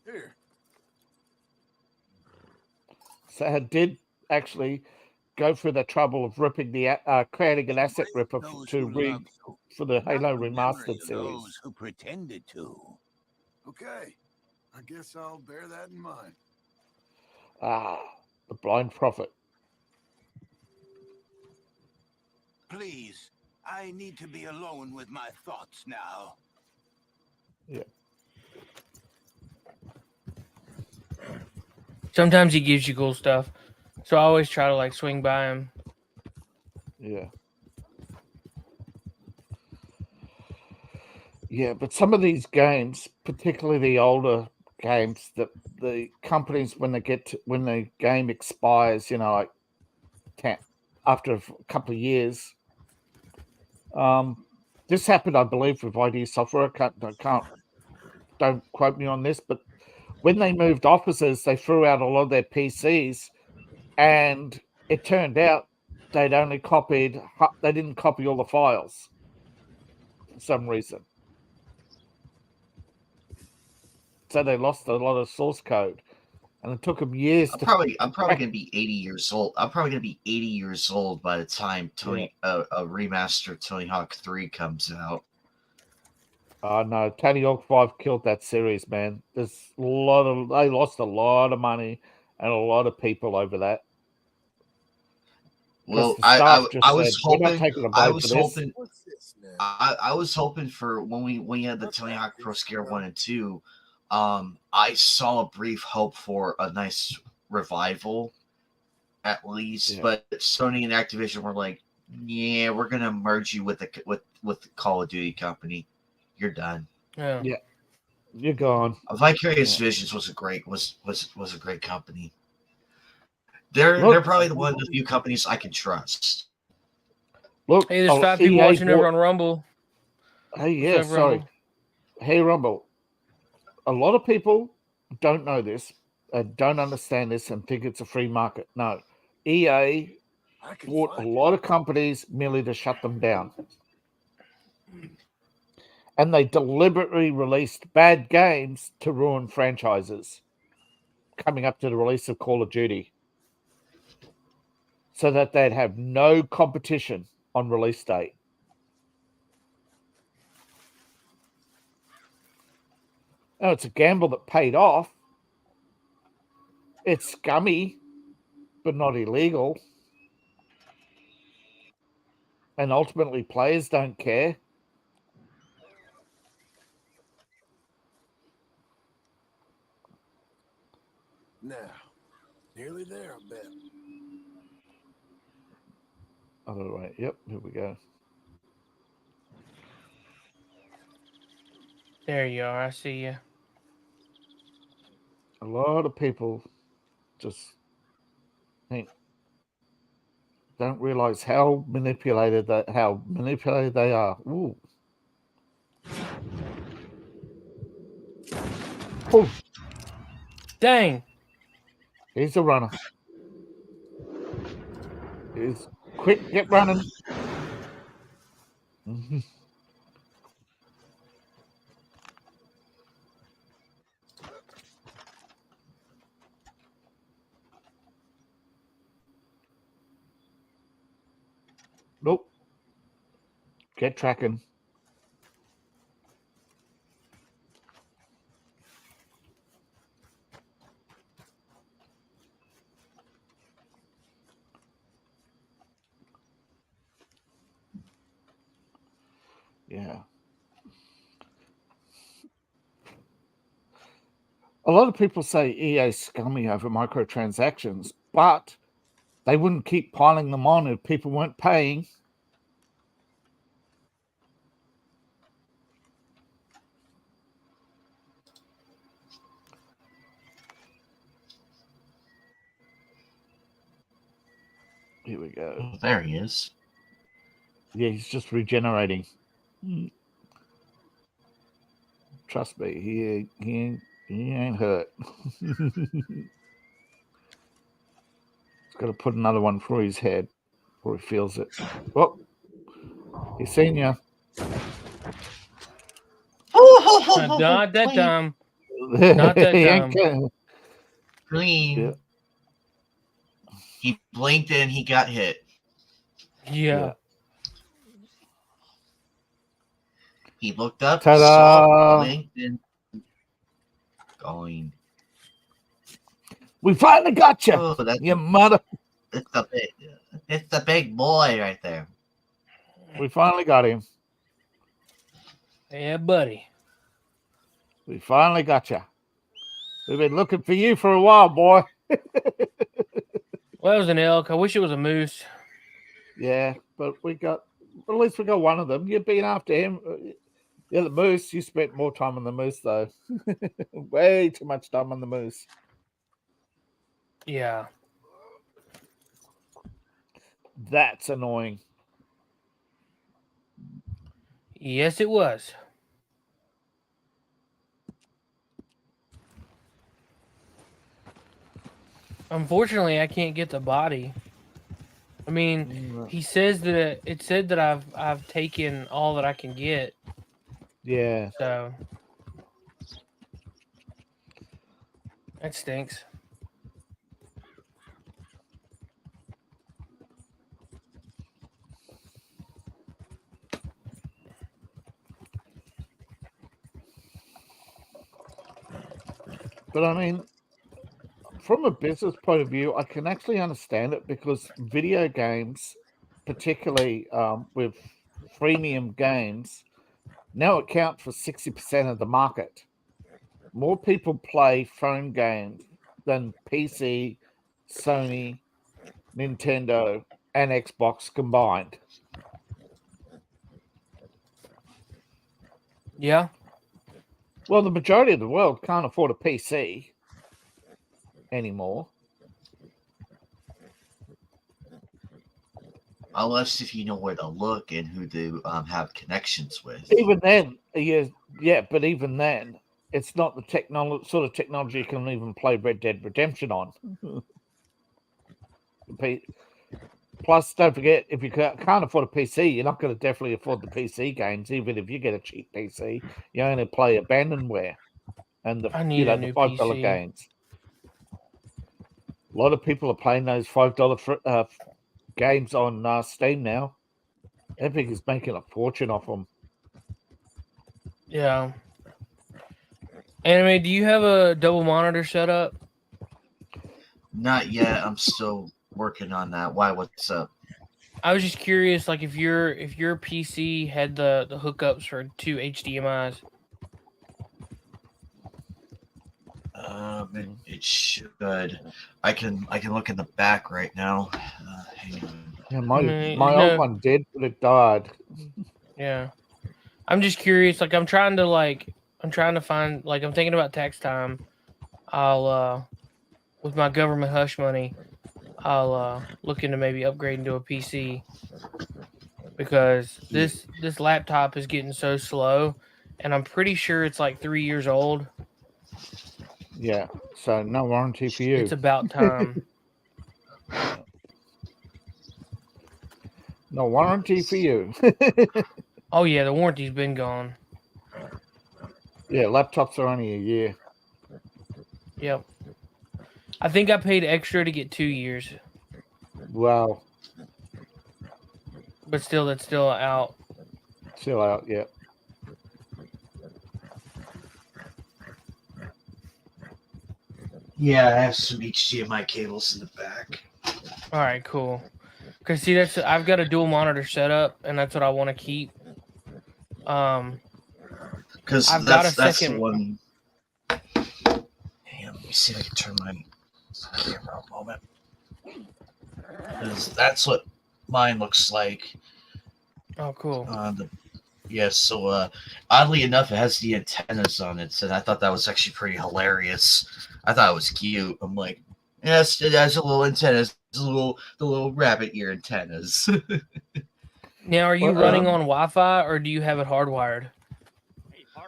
Here. So I did actually go through the trouble of ripping creating an asset ripper for the Halo Remastered series. Those who pretended to. Okay. I guess I'll bear that in mind. The Blind Prophet. Please, I need to be alone with my thoughts now. Yeah. Sometimes he gives you cool stuff, so I always try to swing by him. Yeah. Yeah, but some of these games, particularly the older games that the companies when the game expires, like after a couple of years. This happened, I believe, with ID Software. Don't quote me on this, but when they moved offices, they threw out a lot of their PCs, and it turned out they didn't copy all the files for some reason. So they lost a lot of source code, and it took them years. I'm probably gonna be 80 years old. I'm probably gonna be 80 years old by the time a remastered Tony Hawk 3 comes out. Oh no, Tony Hawk 5 killed that series, man. They lost a lot of money and a lot of people over that. Well, I was hoping for when we had the Tony Hawk Pro Scare 1 and 2. I saw a brief hope for a nice revival, at least. Yeah. But Sony and Activision were like, "Yeah, we're gonna merge you with the Call of Duty company. You're done. Yeah, you're gone." Vicarious Visions was a great company. They're probably one of the few companies I can trust. Look, hey, there's 5 people watching over on Rumble. Hey, yeah, sorry. Rumble? Hey, Rumble. A lot of people don't know this, don't understand this, and think it's a free market. No, EA bought a lot of companies merely to shut them down. And they deliberately released bad games to ruin franchises coming up to the release of Call of Duty so that they'd have no competition on release date. Now, it's a gamble that paid off. It's scummy, but not illegal. And ultimately, players don't care. Now, nearly there, I bet. Other way. Yep, here we go. There you are. I see you. A lot of people just don't realize how manipulated they are. Ooh. Oh. Dang. He's a runner. He's quick, get running. Mm-hmm. Nope. Get tracking. Yeah. A lot of people say EA scummy over microtransactions, but they wouldn't keep piling them on if people weren't paying. Here we go. Oh, there he is. Yeah, he's just regenerating. Trust me, he ain't hurt. He's got to put another one through his head before he feels it. Oh, he's seen you. Not that time. Not that time. Clean. Yeah. He blinked and he got hit. Yeah. He looked up, Ta-da! saw, blinked, and going. We finally got you, Oh, you mother. It's the big boy right there. We finally got him. Yeah, buddy. We finally got you. We've been looking for you for a while, boy. Well, it was an elk. I wish it was a moose. Yeah, but at least we got one of them. You've been after him. Yeah, the moose. You spent more time on the moose though. Way too much time on the moose. Yeah. That's annoying. Yes, it was. Unfortunately, I can't get the body. I mean, he says that it said that I've taken all that I can get. Yeah. So that stinks. But I mean, from a business point of view, I can actually understand it because video games, particularly with freemium games, now account for 60% of the market. More people play phone games than PC, Sony, Nintendo, and Xbox combined. Yeah. Well, the majority of the world can't afford a PC anymore. Unless if you know where to look and who to have connections with. Even then, yeah, but even then, it's not the sort of technology you can even play Red Dead Redemption on. Plus, don't forget, if you can't afford a PC, you're not going to definitely afford the PC games. Even if you get a cheap PC, you only play Abandonware and I need a the new $5 PC. games. A lot of people are playing those $5 games on Steam now. Epic is making a fortune off them. Yeah. Anime, do you have a double monitor set up? Not yet. I'm still working on that. Why? What's up? I was just curious, like if your PC had the hookups for 2 HDMIs. It should. I can look in the back right now. Hang on. Yeah, I my mean, old one did, but it died. Yeah. I'm just curious, like I'm trying to find, like I'm thinking about tax time. I'll with my government hush money, I'll look into maybe upgrading to a PC because this laptop is getting so slow, and I'm pretty sure it's like 3 years old. Yeah, so no warranty for you. It's about time. No warranty for you. Oh yeah, the warranty's been gone. Yeah, laptops are only a year. Yep. I think I paid extra to get 2 years, Wow. but still, that's still out. Still out, yeah. Yeah, I have some HDMI cables in the back. All right, cool. Cause see, I've got a dual monitor setup, and that's what I want to keep. Because I've that's got a the second one. Hang on, let me see if I can turn my camera a moment. Because that's what mine looks like. Oh, cool. So oddly enough, it has the antennas on it, and I thought that was actually pretty hilarious. I thought it was cute. I'm like, yes, it has a little antennas, the little rabbit ear antennas. Now, are you running on Wi-Fi or do you have it hardwired?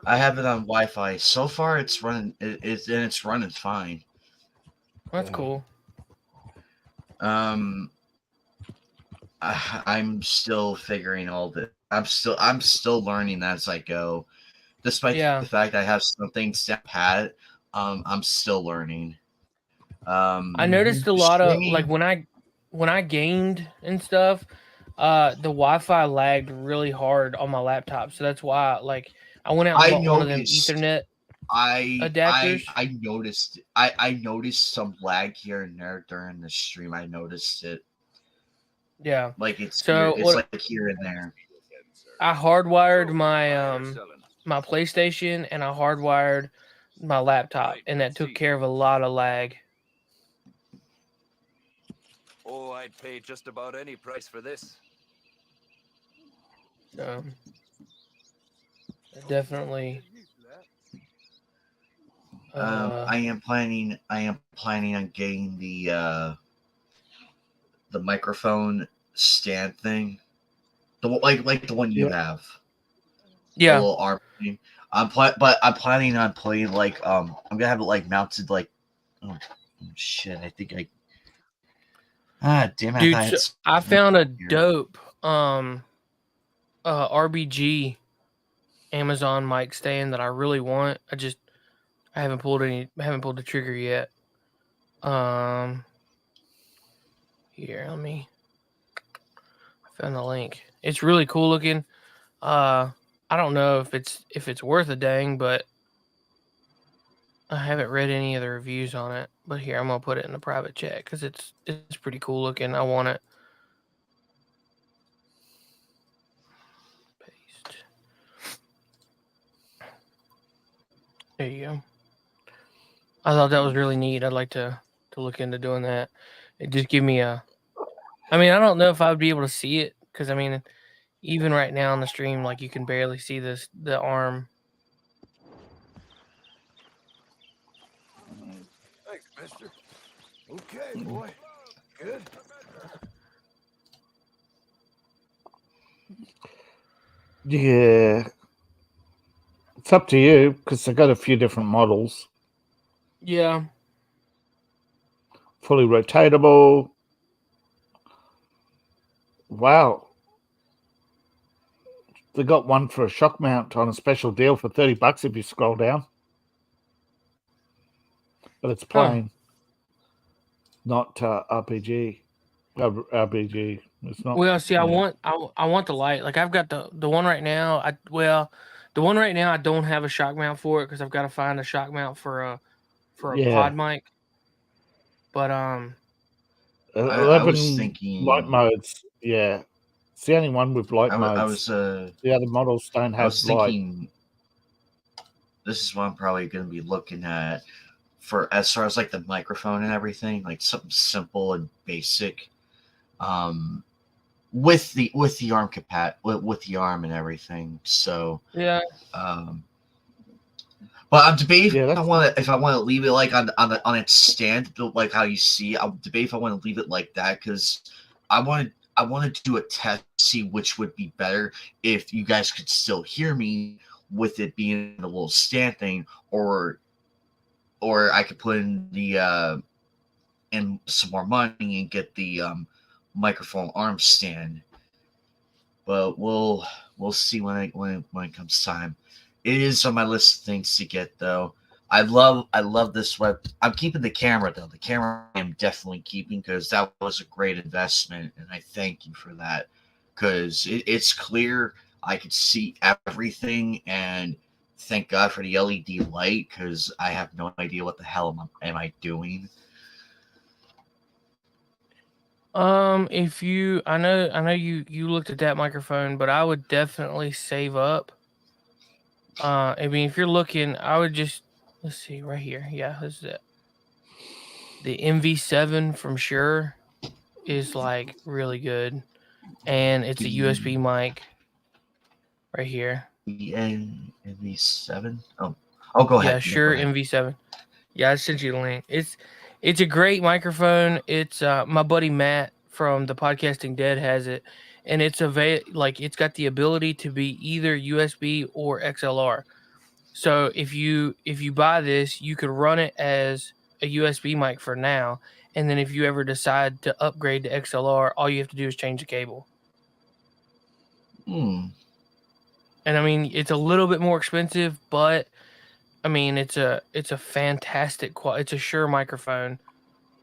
I have it on Wi-Fi. So far, it's running. It's running fine. That's cool. I'm still figuring all the. I'm still learning as I go. Despite the fact I have some things down pat, I'm still learning. I noticed a lot of like when I gamed and stuff, the Wi-Fi lagged really hard on my laptop, so that's why like I went out and bought one of them Ethernet adapters. I noticed some lag here and there during the stream. I noticed it. Yeah, like it's like here and there. I hardwired my my PlayStation and I hardwired my laptop, and that took care of a lot of lag. Oh, I'd pay just about any price for this. Definitely. I am planning on getting the microphone stand thing, like the one you Yeah. have, the Yeah. little arm thing. But I'm planning on playing like I'm gonna have it like mounted like oh shit, I think I damn it, I Dude, thought so it's I found a here. dope RBG Amazon mic stand that I really want. I haven't pulled the trigger yet. Here, I found the link. It's really cool looking. I don't know if it's worth a dang, but I haven't read any of the reviews on it. But here, I'm gonna put it in the private chat because it's pretty cool looking. I want it. Paste. There you go. I thought that was really neat. I'd like to look into doing that. It just give me a. I mean, I don't know if I would be able to see it because I mean, even right now on the stream, like you can barely see the arm. Thanks, mister. Okay, boy. Good. Yeah. It's up to you because they got a few different models. Yeah. Fully rotatable. Wow. They got one for a shock mount on a special deal for $30 if you scroll down. But it's plain, not RPG. RPG. It's not. Well, see, I want the light. Like I've got the one right now. The one right now I don't have a shock mount for it because I've got to find a shock mount for a pod mic. But 11 was thinking light modes. Yeah, it's the only one with light modes. The other models don't have I was light. thinking this is what I'm probably going to be looking at for as far as like the microphone and everything, like something simple and basic. With the arm with the arm and everything. So yeah. But I'm debating if I want to leave it like on its stand, like how you see. I'm debating if I want to leave it like that because I want to do a test, see which would be better if you guys could still hear me with it being a little stand thing, or I could put in the in some more money and get the microphone arm stand. But we'll see when it comes time. It is on my list of things to get though. I love this web. I'm keeping the camera though. The camera I'm definitely keeping because that was a great investment, and I thank you for that because it's clear. I could see everything, and thank God for the LED light because I have no idea what the hell am I doing. If you, I know you looked at that microphone, but I would definitely save up. I mean, if you're looking, I would just let's see right here. Yeah, this is it. The MV7 from Shure is like really good, and it's a USB mic right here. The MV7. Oh, go ahead. Yeah, Shure MV7. Yeah, I sent you the link. It's a great microphone. It's my buddy Matt from the Podcasting Dead has it, and it's it's got the ability to be either USB or XLR. So if you buy this, you could run it as a USB mic for now, and then if you ever decide to upgrade to XLR, all you have to do is change the cable. And I mean, it's a little bit more expensive, but I mean, it's a fantastic it's a Shure microphone.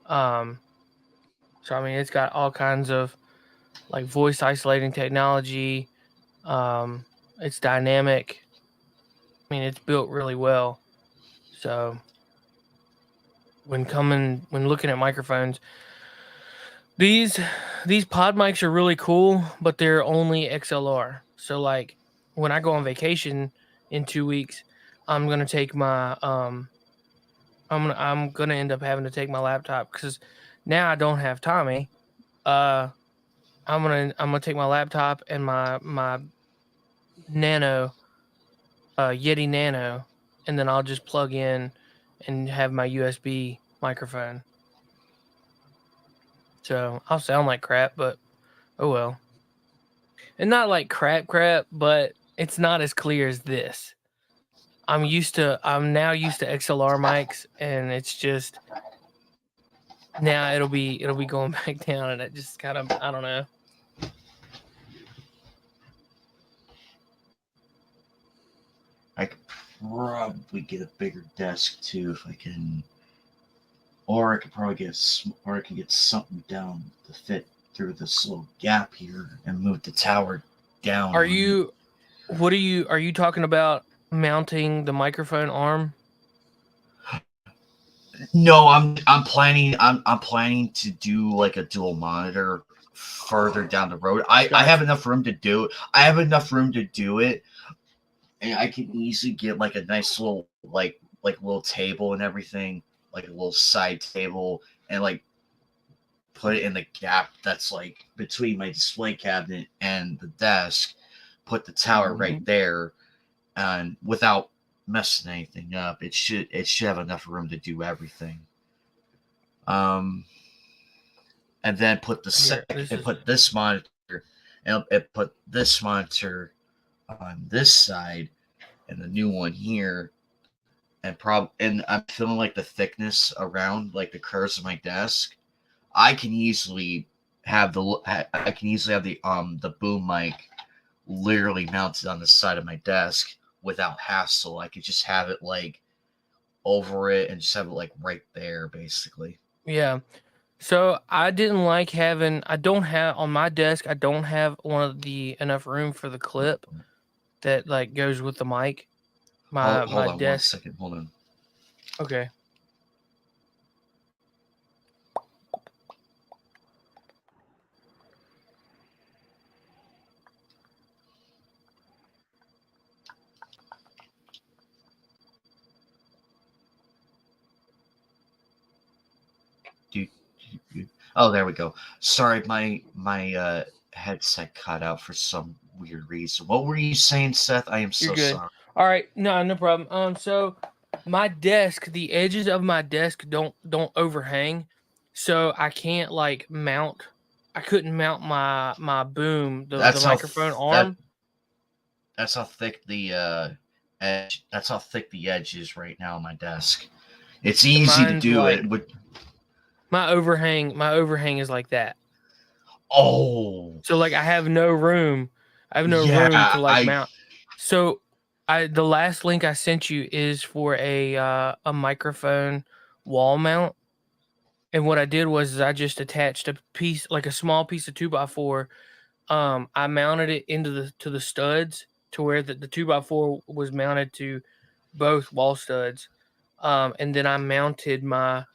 So I mean, it's got all kinds of like voice isolating technology. It's dynamic. I mean, it's built really well. So when looking at microphones, these pod mics are really cool, but they're only XLR. So like when I go on vacation in 2 weeks, I'm gonna take my I'm gonna end up having to take my laptop because now I don't have Tommy. I'm gonna take my laptop and my Nano Yeti Nano, and then I'll just plug in and have my USB microphone. So I'll sound like crap, but oh well. And not like crap, but it's not as clear as this. I'm now used to XLR mics, and it's just now it'll be going back down, and it just kind of, I don't know. I could probably get a bigger desk too if I can, or I could probably get something down to fit through this little gap here and move the tower down. Are you talking about mounting the microphone arm? No, I'm planning to do like a dual monitor further down the road. I have enough room to do it. I have enough room to do it, and I can easily get like a nice little like little table and everything, like a little side table, and like put it in the gap that's like between my display cabinet and the desk. Put the tower right there, and without messing anything up, it should have enough room to do everything. And then put put this monitor and put this monitor on this side and the new one here, and I'm feeling like the thickness around like the curves of my desk. I can easily have the boom mic literally mounted on the side of my desk without hassle. I could just have it like over it and just have it like right there, basically. Yeah. So I didn't like having. I don't have on my desk. I don't have enough room for the clip that like goes with the mic. Hold on desk. 1 second. Hold on. Okay. Oh, there we go. Sorry, my headset cut out for some weird reason. What were you saying, Seth? I am so sorry. All right, no problem. So my desk, the edges of my desk don't overhang, so I can't like mount. I couldn't mount my boom, the microphone arm. That's how thick the edge. That's how thick the edge is right now on my desk. It's easy to do it. My overhang is like that. Oh. So like I have no room. I have no room to like mount. So the last link I sent you is for a microphone wall mount. And what I did was I just attached a piece, like a small piece of 2x4. I mounted it into the studs to where the 2x4 was mounted to both wall studs. And then I mounted the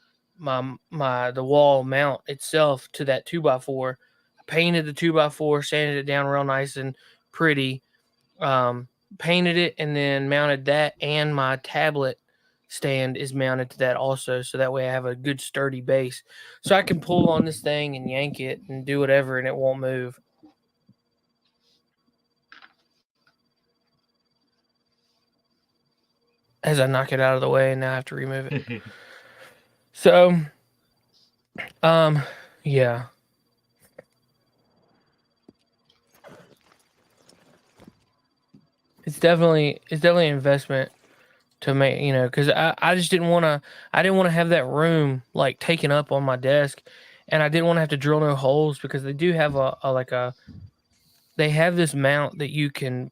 wall mount itself to that 2x4. I painted the 2x4, sanded it down real nice and pretty. Painted it and then mounted that, and my tablet stand is mounted to that also, so that way I have a good sturdy base, so I can pull on this thing and yank it and do whatever, and it won't move. As I knock it out of the way, and now I have to remove it. So, yeah. It's definitely an investment to make, because I just didn't want to have that room like taken up on my desk, and I didn't want to have to drill no holes, because they do have they have this mount that you can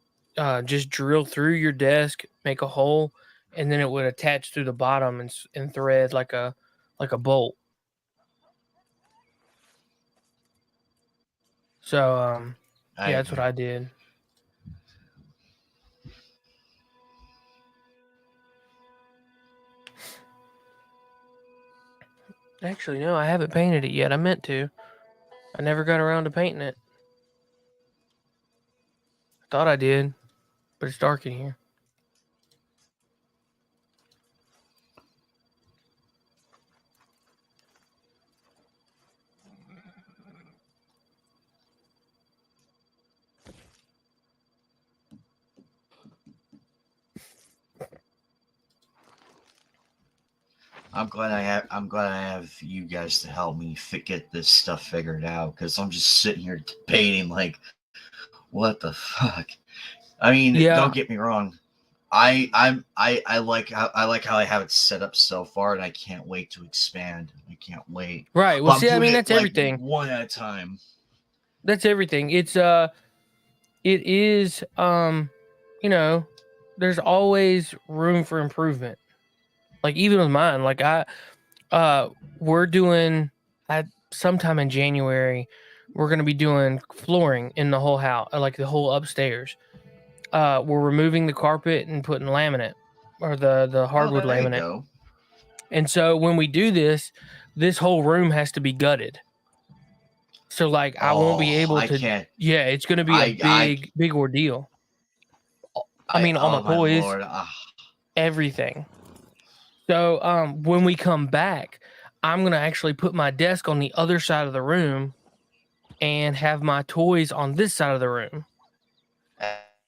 just drill through your desk, make a hole, and then it would attach through the bottom and thread like a bolt. So yeah, that's what I did. Actually, no, I haven't painted it yet. I meant to. I never got around to painting it. I thought I did, but it's dark in here. I'm glad I have you guys to help me get this stuff figured out, because I'm just sitting here debating like, what the fuck? I mean, Yeah. don't get me wrong. I like how I have it set up so far, and I can't wait to expand. I can't wait. Right. Well, But I'm see, I doing mean, it that's like everything. one at a time. That's everything. It is, you know, there's always room for improvement. Like even with mine, like we're doing at sometime in January, we're going to be doing flooring in the whole house, like the whole upstairs. We're removing the carpet and putting laminate or the hardwood there you laminate. go. And so when we do this whole room has to be gutted. So like I won't be able I to. can't. Yeah, it's going to be a big ordeal. I mean, all my my toys, Lord. everything. So when we come back, I'm gonna actually put my desk on the other side of the room and have my toys on this side of the room.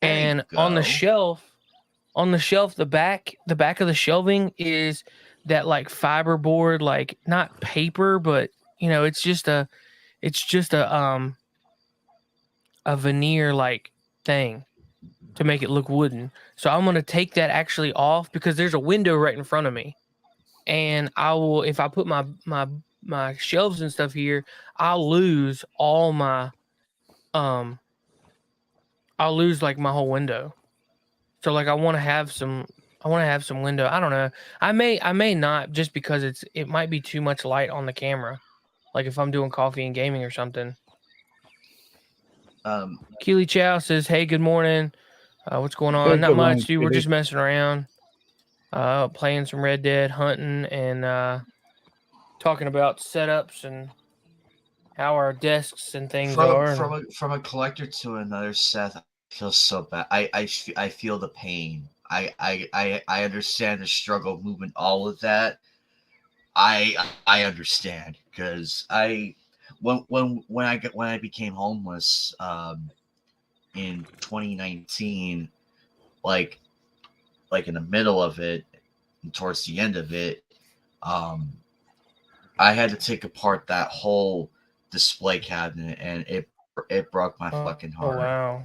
And on the shelf, the back of the shelving is that like fiberboard, like not paper, but you know, it's just a veneer like thing to make it look wooden. So I'm gonna take that actually off because there's a window right in front of me. And I will, if I put my shelves and stuff here, I'll lose all my I'll lose like my whole window. So like I want to have some window. I don't know. I may not, just because it might be too much light on the camera. Like if I'm doing coffee and gaming or something. Keely Chow says, "Hey, good morning. What's going on? Not much, dude. We're just messing around. Playing some Red Dead, hunting, and talking about setups and how our desks and things are." From a collector to another, Seth, I feel so bad. I feel the pain. I understand the struggle, movement, all of that. I understand, because when I became homeless in 2019, like in the middle of it and towards the end of it, I had to take apart that whole display cabinet, and it broke my fucking heart. Oh wow.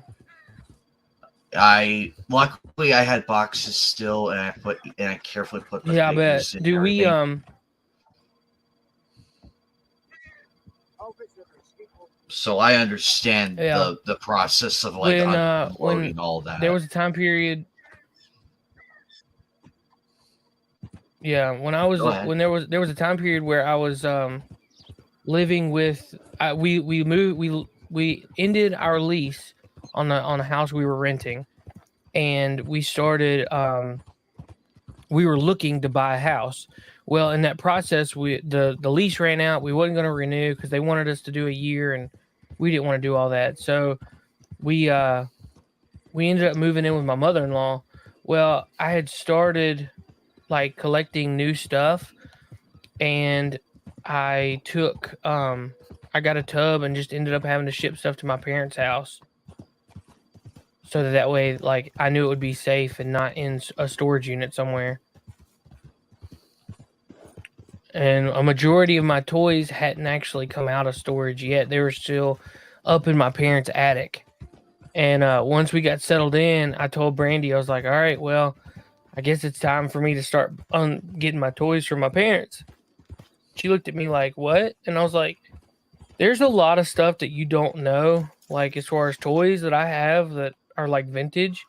Luckily I had boxes still, and I carefully put the Yeah, I bet. figures in. Do we So I understand the process of like unloading all that. There was a time period. Yeah, when there was a time period where I was living with we ended our lease on a house we were renting, and we started we were looking to buy a house. Well, in that process, the lease ran out. We wasn't going to renew because they wanted us to do a year, and we didn't want to do all that. So we ended up moving in with my mother-in-law. Well, I had started like collecting new stuff, and I took I got a tub and just ended up having to ship stuff to my parents' house, so that way like I knew it would be safe and not in a storage unit somewhere. And a majority of my toys hadn't actually come out of storage yet. They were still up in my parents' attic. And once we got settled in, I told Brandy, I was like, all right, well, I guess it's time for me to start getting my toys from my parents. She looked at me like, what? And I was like, there's a lot of stuff that you don't know, like as far as toys that I have that are like vintage.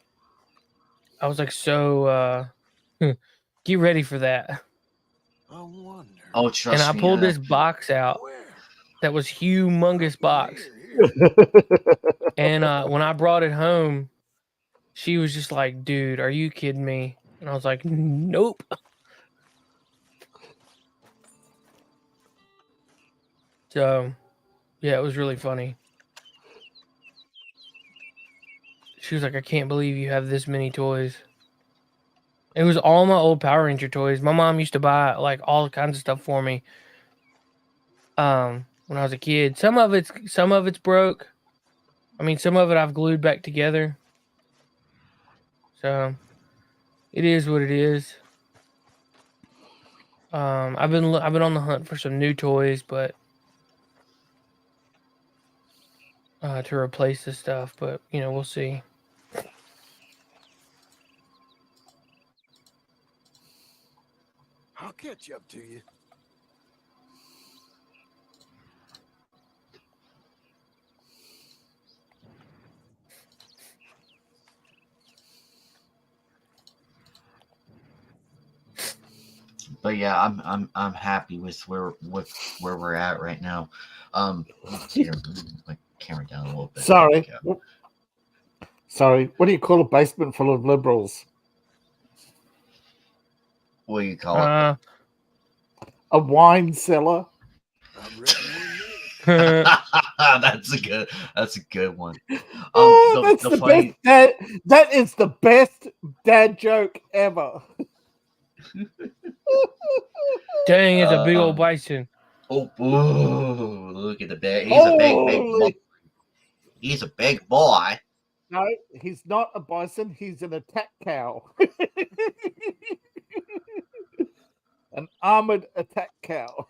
I was like, so get ready for that. I wonder. Oh, trust me. And I pulled this box out that was humongous box. And when I brought it home, she was just like, dude, are you kidding me? And I was like, nope. So, yeah, it was really funny. She was like, I can't believe you have this many toys. It was all my old Power Ranger toys. My mom used to buy like all kinds of stuff for me. When I was a kid, some of it's broke. I mean, some of it I've glued back together. So it is what it is. I've been on the hunt for some new toys, but to replace the stuff. But we'll see. I'll catch up to you. But yeah, I'm happy with where we're at right now. Here, move my camera down a little bit. Sorry. Yeah. Sorry. What do you call a basement full of liberals? What do you call it? A wine cellar. I'm ready. That's a good one. That's the funny... best. That is the best dad joke ever. Dang, it's a big old bison. Oh, look at the big. He's a big boy. He's a big boy. No, he's not a bison. He's an attack cow. An armored attack cow.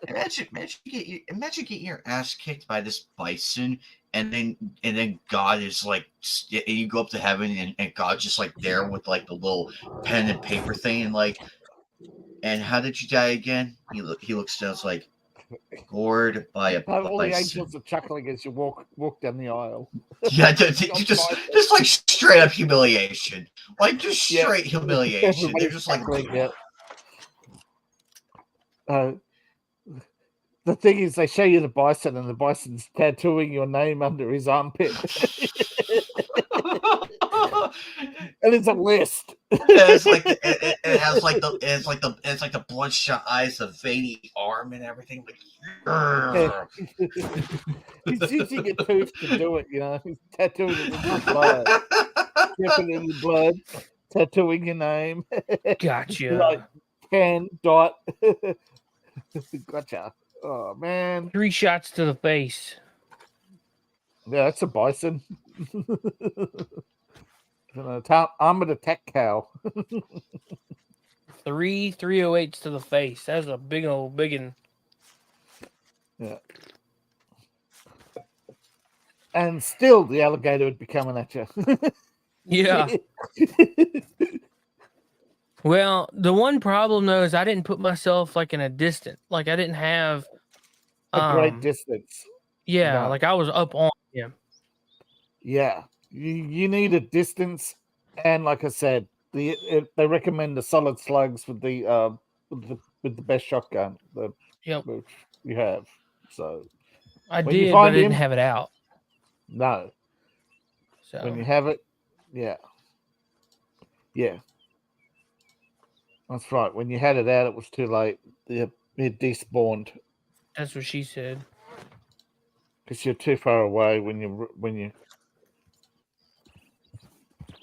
Imagine getting your ass kicked by this bison, and then God is like, you go up to heaven, and God's just like there with like the little pen and paper thing, and like, and how did you die again? He looks down, it's like, gored by a bison. All the angels are chuckling as you walk down the aisle. Yeah, just like straight up humiliation, like just straight humiliation. They're just like, the thing is, they show you the bison, and the bison's tattooing your name under his armpit. And it's a list. It's like it has like the bloodshot eyes, the veiny arm, and everything. Like, he's using a tooth to do it. He's tattooing it with his blood, dipping in the blood, tattooing your name. Gotcha. Like pen dot. Gotcha. Oh man! 3 shots to the face. Yeah, that's a bison. Armored attack cow. 3 308s to the face. That's a big old biggin. Yeah. And still, the alligator would be coming at you. Yeah. Well, the one problem though is I didn't put myself like in a distance. Like I didn't have a great distance. Yeah, no. Like I was up on him. Yeah. You need a distance, and like I said, they recommend the solid slugs with the best shotgun that you have. So I did, but I didn't have it out. No. So when you have it, yeah, that's right. When you had it out, it was too late. It despawned. That's what she said. Because you're too far away when you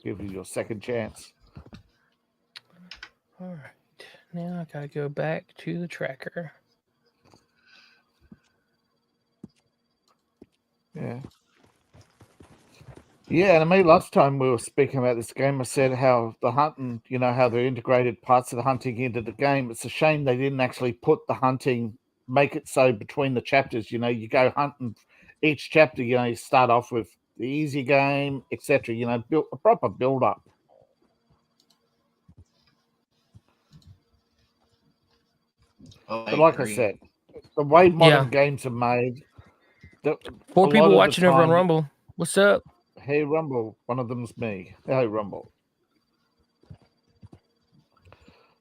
give you your second chance. All right. Now I gotta go back to the tracker. Yeah. Yeah, and I mean, last time we were speaking about this game, I said how the hunting, how they integrated parts of the hunting into the game. It's a shame they didn't actually put the hunting, make it so between the chapters, you go hunting each chapter, you start off with the easy game, etc. Build a proper build up. But like I said, the way modern games are made. 4 people watching over on Rumble. What's up? Hey Rumble, one of them's me. Hey Rumble.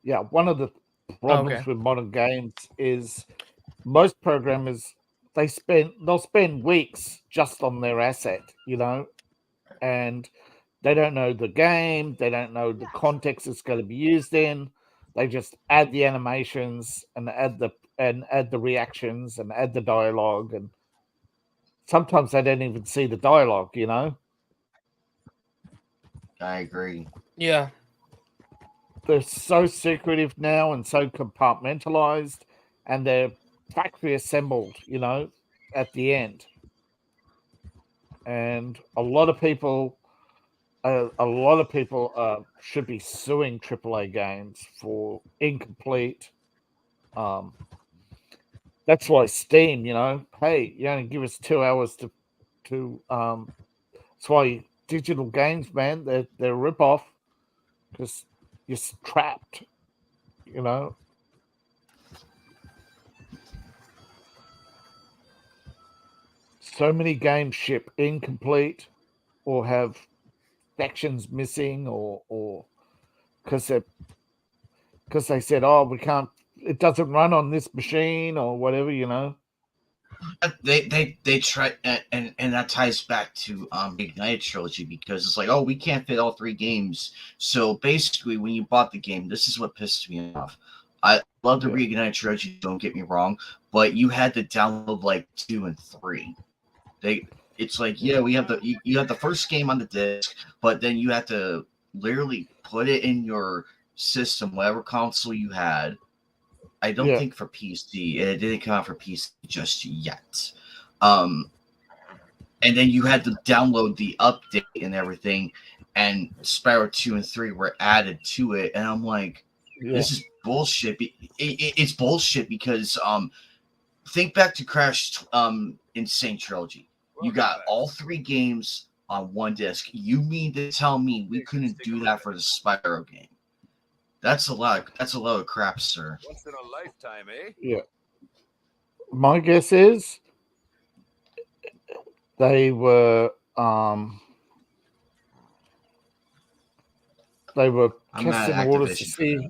Yeah, one of the problems with modern games is most programmers they'll spend weeks just on their asset, and they don't know the game, they don't know the context it's going to be used in. They just add the animations and add the reactions and add the dialogue, and sometimes they don't even see the dialogue, I agree. Yeah. They're so secretive now and so compartmentalized, and they're factory assembled, at the end. And a lot of people should be suing AAA games for incomplete That's why Steam, hey, you only give us 2 hours to that's why digital games, man, they're a rip-off because you're trapped, So many games ship incomplete or have sections missing or because they said, oh, we can't, it doesn't run on this machine or whatever, They try, and that ties back to Ignite trilogy, because it's like, oh, we can't fit all 3 games. So basically, when you bought the game, this is what pissed me off. I love the Reignite trilogy, don't get me wrong, but you had to download like 2 and 3. It's like, yeah, we have you have the first game on the disc, but then you have to literally put it in your system, whatever console you had. I don't think for PC. It didn't come out for PC just yet. And then you had to download the update and everything, and Spyro 2 and 3 were added to it. And I'm like, this is bullshit. It's bullshit because think back to Crash Insane Trilogy. You got all 3 games on one disc. You mean to tell me we couldn't do that for the Spyro game? That's a lot of crap, sir. Once in a lifetime, eh? Yeah. My guess is they were testing the waters to see.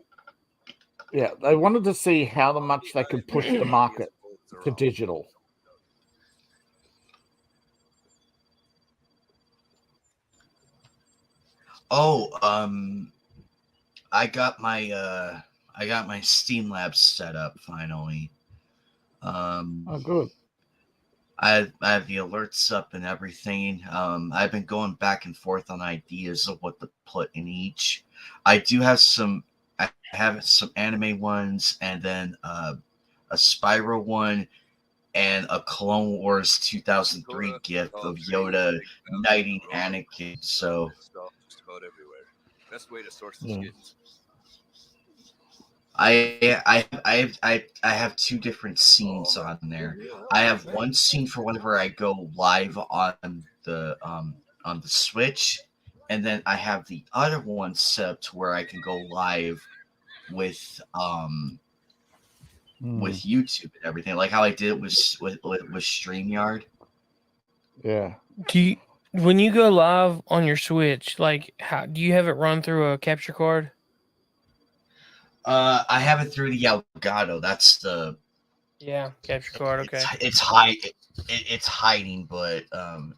Yeah, they wanted to see how much they could push the market to digital. Oh, I got my Steam Lab set up finally. Oh, good. I have the alerts up and everything. I've been going back and forth on ideas of what to put in each. I have some anime ones, and then a Spyro one, and a Clone Wars 2003 GIF of Yoda knighting Anakin. So just about everywhere. Best way to source the skins. I have 2 different scenes on there. I have one scene for whenever I go live on the Switch, and then I have the other one set up to where I can go live with YouTube and everything, like how I did it with StreamYard. Yeah. When you go live on your Switch, like, how do you have it run through a capture card? I have it through the Elgato. That's the capture card. Okay, it's hiding, but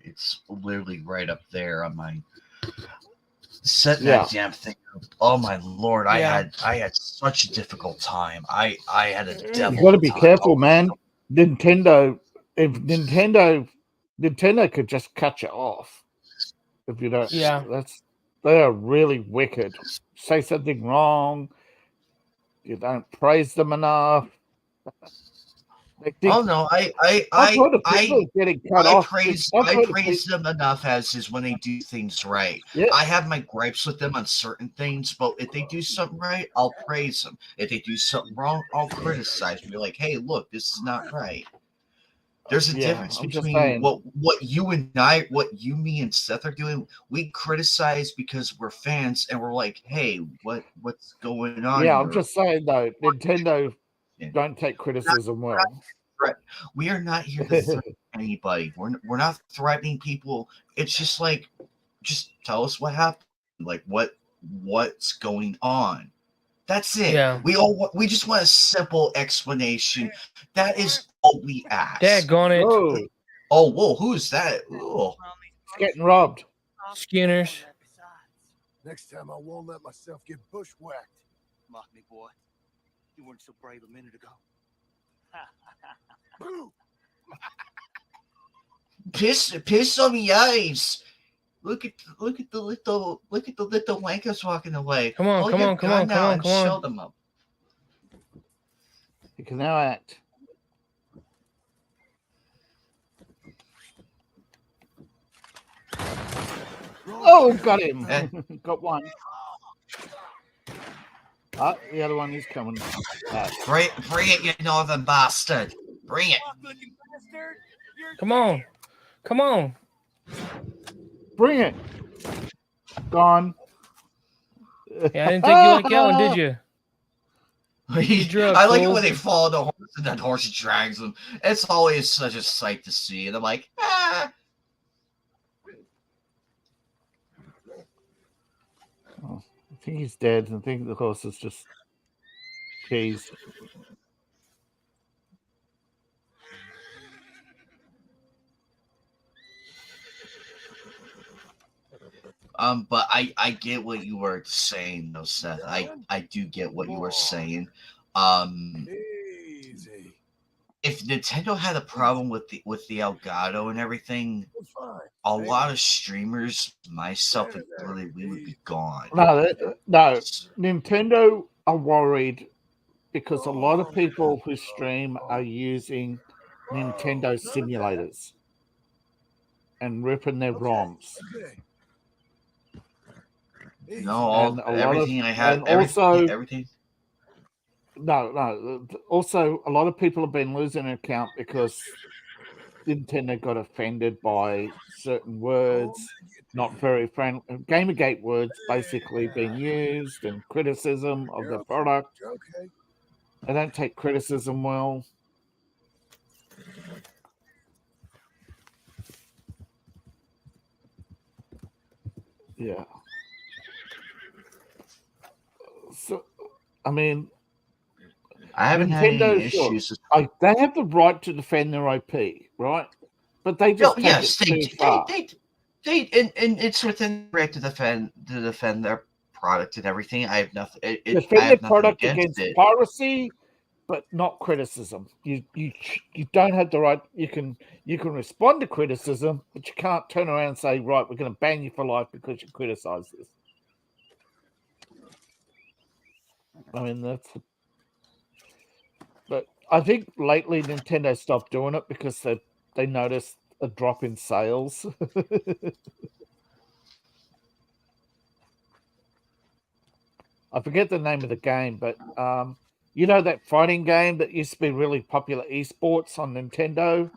it's literally right up there on my setting that damn thing up. Oh my lord, I had such a difficult time. I had a devil. You got to be careful, man. Nintendo could just cut you off if you don't. Yeah, they are really wicked. Say something wrong. You don't praise them enough. Oh no, I praise them enough as is when they do things right. Yeah. I have my gripes with them on certain things, but if they do something right, I'll praise them. If they do something wrong, I'll criticize them. Be like, hey, look, this is not right. There's a difference between what you, me, and Seth are doing. We criticize because we're fans, and we're like, hey, what's going on? Yeah, I'm just saying though, Nintendo don't take criticism well. Right. We are not here to threaten anybody. We're not threatening people. It's just like, just tell us what happened. Like what's going on. That's it. Yeah. We just want a simple explanation. That is all we ask. Daggone it. Oh, whoa, who's that? Oh. It's getting robbed. Skinners. Next time I won't let myself get bushwhacked. Mock me, boy. You weren't so brave a minute ago. Piss on the eyes. Look at the little wankers walking away. Come on. Show them up. You can now act. Oh, got him. Got one. The other one is coming back. Bring it, you northern bastard. Bring it. Fuck-looking bastard! You're Come on. Come on. Bring it. Gone. Yeah, I didn't think you liked that one, did you? drugs, I like it fool. when they follow the horse and that horse drags them. It's always such a sight to see. And I'm like, ah. Oh, I think he's dead. I think the horse is just cheese. But I get what you were saying, though, Seth. I do get what you were saying. Easy. If Nintendo had a problem with the Elgato and everything, We're fine. a lot of streamers, myself included, we would be gone. No, Nintendo are worried because a lot of people who stream are using Nintendo simulators and ripping their ROMs. Okay. No, And a lot everything of- I have, and also- everything. No. Also, a lot of people have been losing an account because Nintendo got offended by certain words, not very friendly, Gamergate words basically being used, and criticism of the product. Okay. They don't take criticism well. Yeah. So, I mean, I haven't had any Nintendo, sure. issues. They have the right to defend their IP, right? But they just take Yes, it too far. and it's within their right to defend their product and everything. I have nothing. I Defend have their nothing product against against it. piracy, but not criticism. You don't have the right. You can respond to criticism, but you can't turn around and say, right, we're going to ban you for life because you criticize this. I mean, that's. But I think lately Nintendo stopped doing it because they noticed a drop in sales. I forget the name of the game, but you know that fighting game that used to be really popular, esports on Nintendo,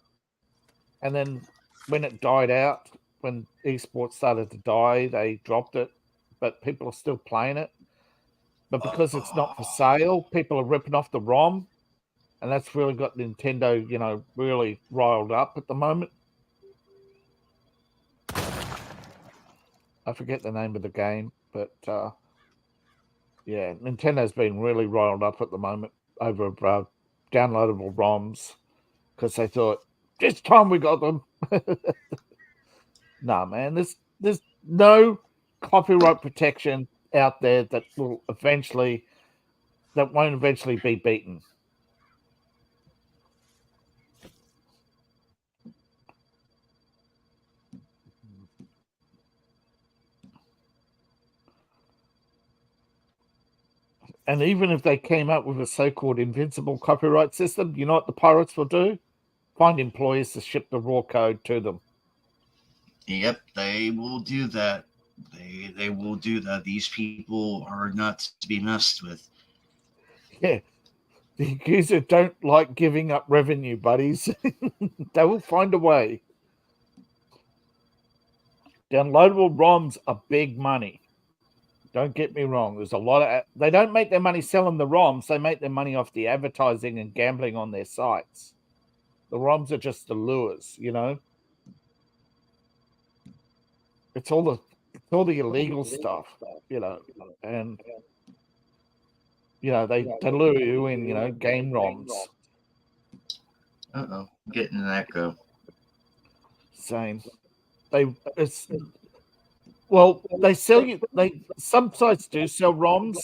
and then when it died out, when esports started to die, they dropped it, but people are still playing it. But because it's not for sale, people are ripping off the ROM, and that's really got Nintendo, really riled up at the moment. I forget the name of the game, but yeah, Nintendo's been really riled up at the moment over downloadable ROMs because they thought, this time we got them. Nah, man, there's no copyright protection out there that won't eventually be beaten. And even if they came up with a so-called invincible copyright system, you know what the pirates will do? Find employees to ship the raw code to them. Yep, they will do that. They will do that. These people are not to be messed with. Yeah. The accuser don't like giving up revenue, buddies. They will find a way. Downloadable ROMs are big money. Don't get me wrong. There's a lot of. They don't make their money selling the ROMs. They make their money off the advertising and gambling on their sites. The ROMs are just the lures, It's all the illegal stuff, and they lure you in, game ROMs. I'm getting an echo. Same. They sell you. Some sites do sell ROMs,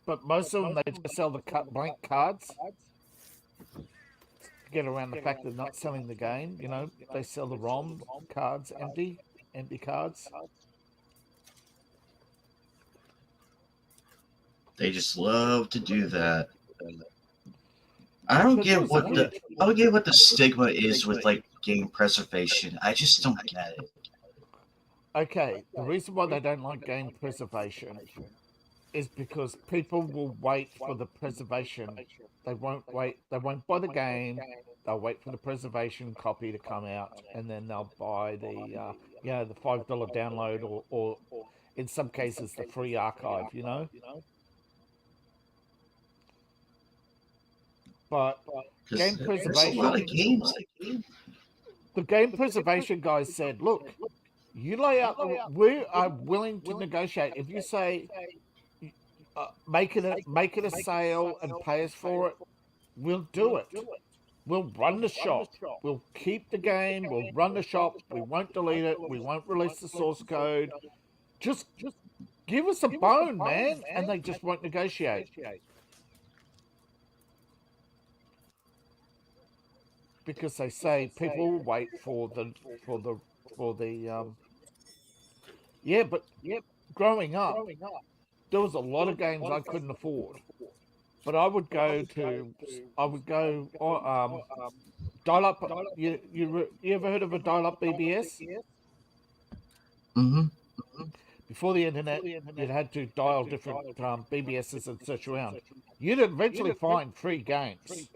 but most of them they just sell the blank cards. Get around the fact they're not selling the game. They sell the ROM cards empty cards. They just love to do that. I don't get what the stigma is with game preservation. I just don't get it. Okay, the reason why they don't like game preservation is because people will wait for the preservation. They won't wait. They won't buy the game. They'll wait for the preservation copy to come out, and then they'll buy the the $5 download, or in some cases the free archive. But game There's a lot of preservation, games. the game preservation guys said, look, you lay out we are willing to negotiate. If you say make it a sale and pay us for it, we'll do it. We'll run the shop. We'll keep the game. We'll run the shop. We won't delete it. We won't release the source code. Just give us a bone, man. And they just won't negotiate. Because they say people wait for the growing up, there was a lot of games I couldn't afford. But I would go dial-up. You ever heard of a dial-up BBS? Mm-hmm. Before the internet, you had to dial different BBSs and search around. You'd eventually find free games.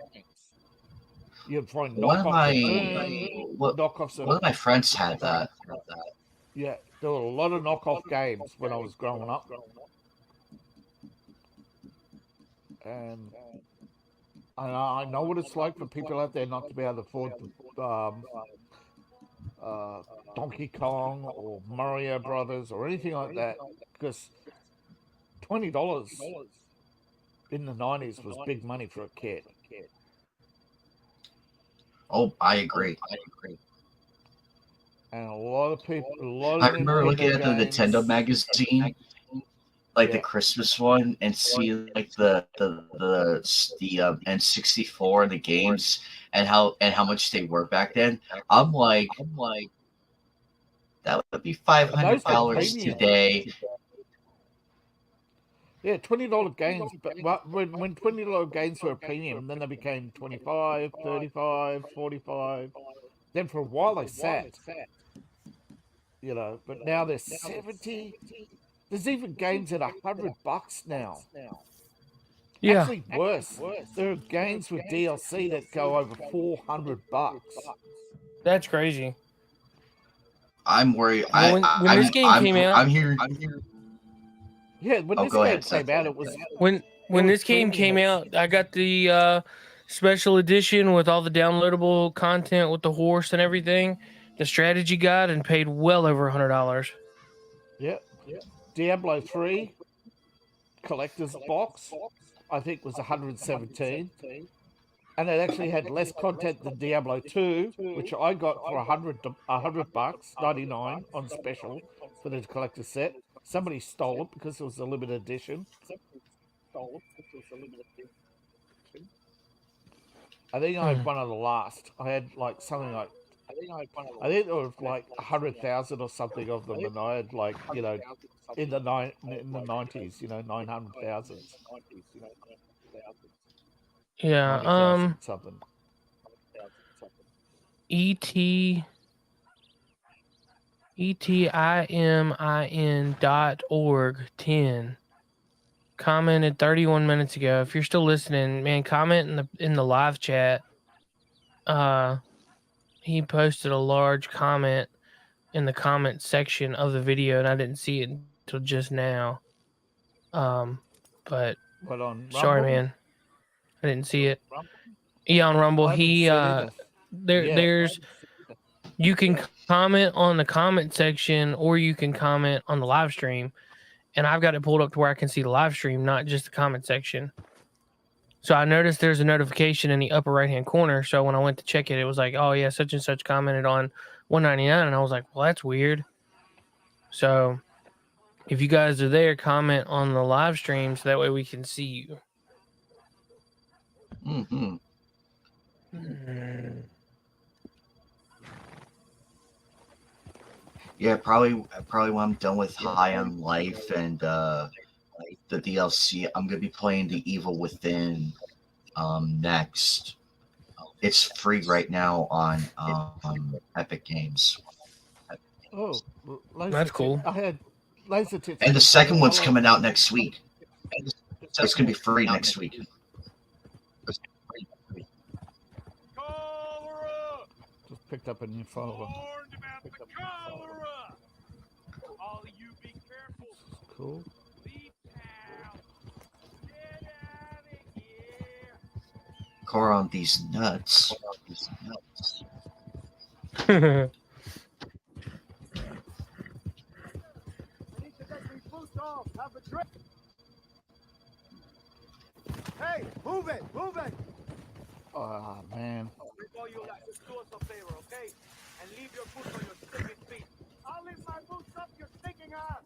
You'd find knockoffs. One of my friends had that. Yeah, there were a lot of knockoff games when I was growing up. And I know what it's like for people out there not to be able to afford Donkey Kong or Mario Brothers or anything like that, because $20 in the 90s was big money for a kid. Oh, I agree. And a lot of people, I remember looking at the Nintendo magazine, like the Yeah. Christmas one, and see like the N64 and the games and how much they were back then. I'm like, that would be $500 premium. today. Yeah, $20 games, but when $20 games were a premium, then they became 25, 35, 45. Then for a while they sat, but now they're 70. There's even games at $100 now. Yeah. Actually, worse. There are games with DLC that go over $400. That's crazy. I'm worried. When this game came out, I'm here. Yeah, when this game came out, it was when this game came out, I got the special edition with all the downloadable content with the horse and everything, the strategy guide, and paid well over $100. Yeah. Diablo 3 collector's box, I think, was 117, and it actually had less content than Diablo 2, which I got for $100, 99 on special for the collector's set. Somebody stole it because it was a limited edition. I think I had one of the last. I had like something like, I think there was like 100,000 or something of them, and I had like in the 90s, 900,000. Yeah. 90,000 something. ETIMIN.org 10 commented 31 minutes ago. If you're still listening, man, comment in the live chat. He posted a large comment in the comment section of the video, and I didn't see it until just now. But What, on sorry, Rumble? man, I didn't see it. Yeah, on Rumble, I didn't see it either. there's you can comment on the comment section, or you can comment on the live stream, and I've got it pulled up to where I can see the live stream, not just the comment section. So I noticed there's a notification in the upper right hand corner. So when I went to check it, it was like, oh yeah, such and such commented on 199, and I was like, well, that's weird. So if you guys are there, comment on the live stream so that way we can see you. Mm-hmm. Yeah, probably when I'm done with High on Life and the DLC, I'm gonna be playing The Evil Within next. It's free right now on Epic Games. Oh, That's cool. I had laser tits. And the second one's coming out next week. So it's gonna be free next week. Cholera! Just picked up a new follower. Warned about the cholera! All of you be careful. Cool. Leave town. Get out of here. Core on these nuts. Hey, move it, move it. Oh, man. Before you like, just do us a favor, okay? And leave your boots on your stinking feet. I'll leave my boots up your stinking ass.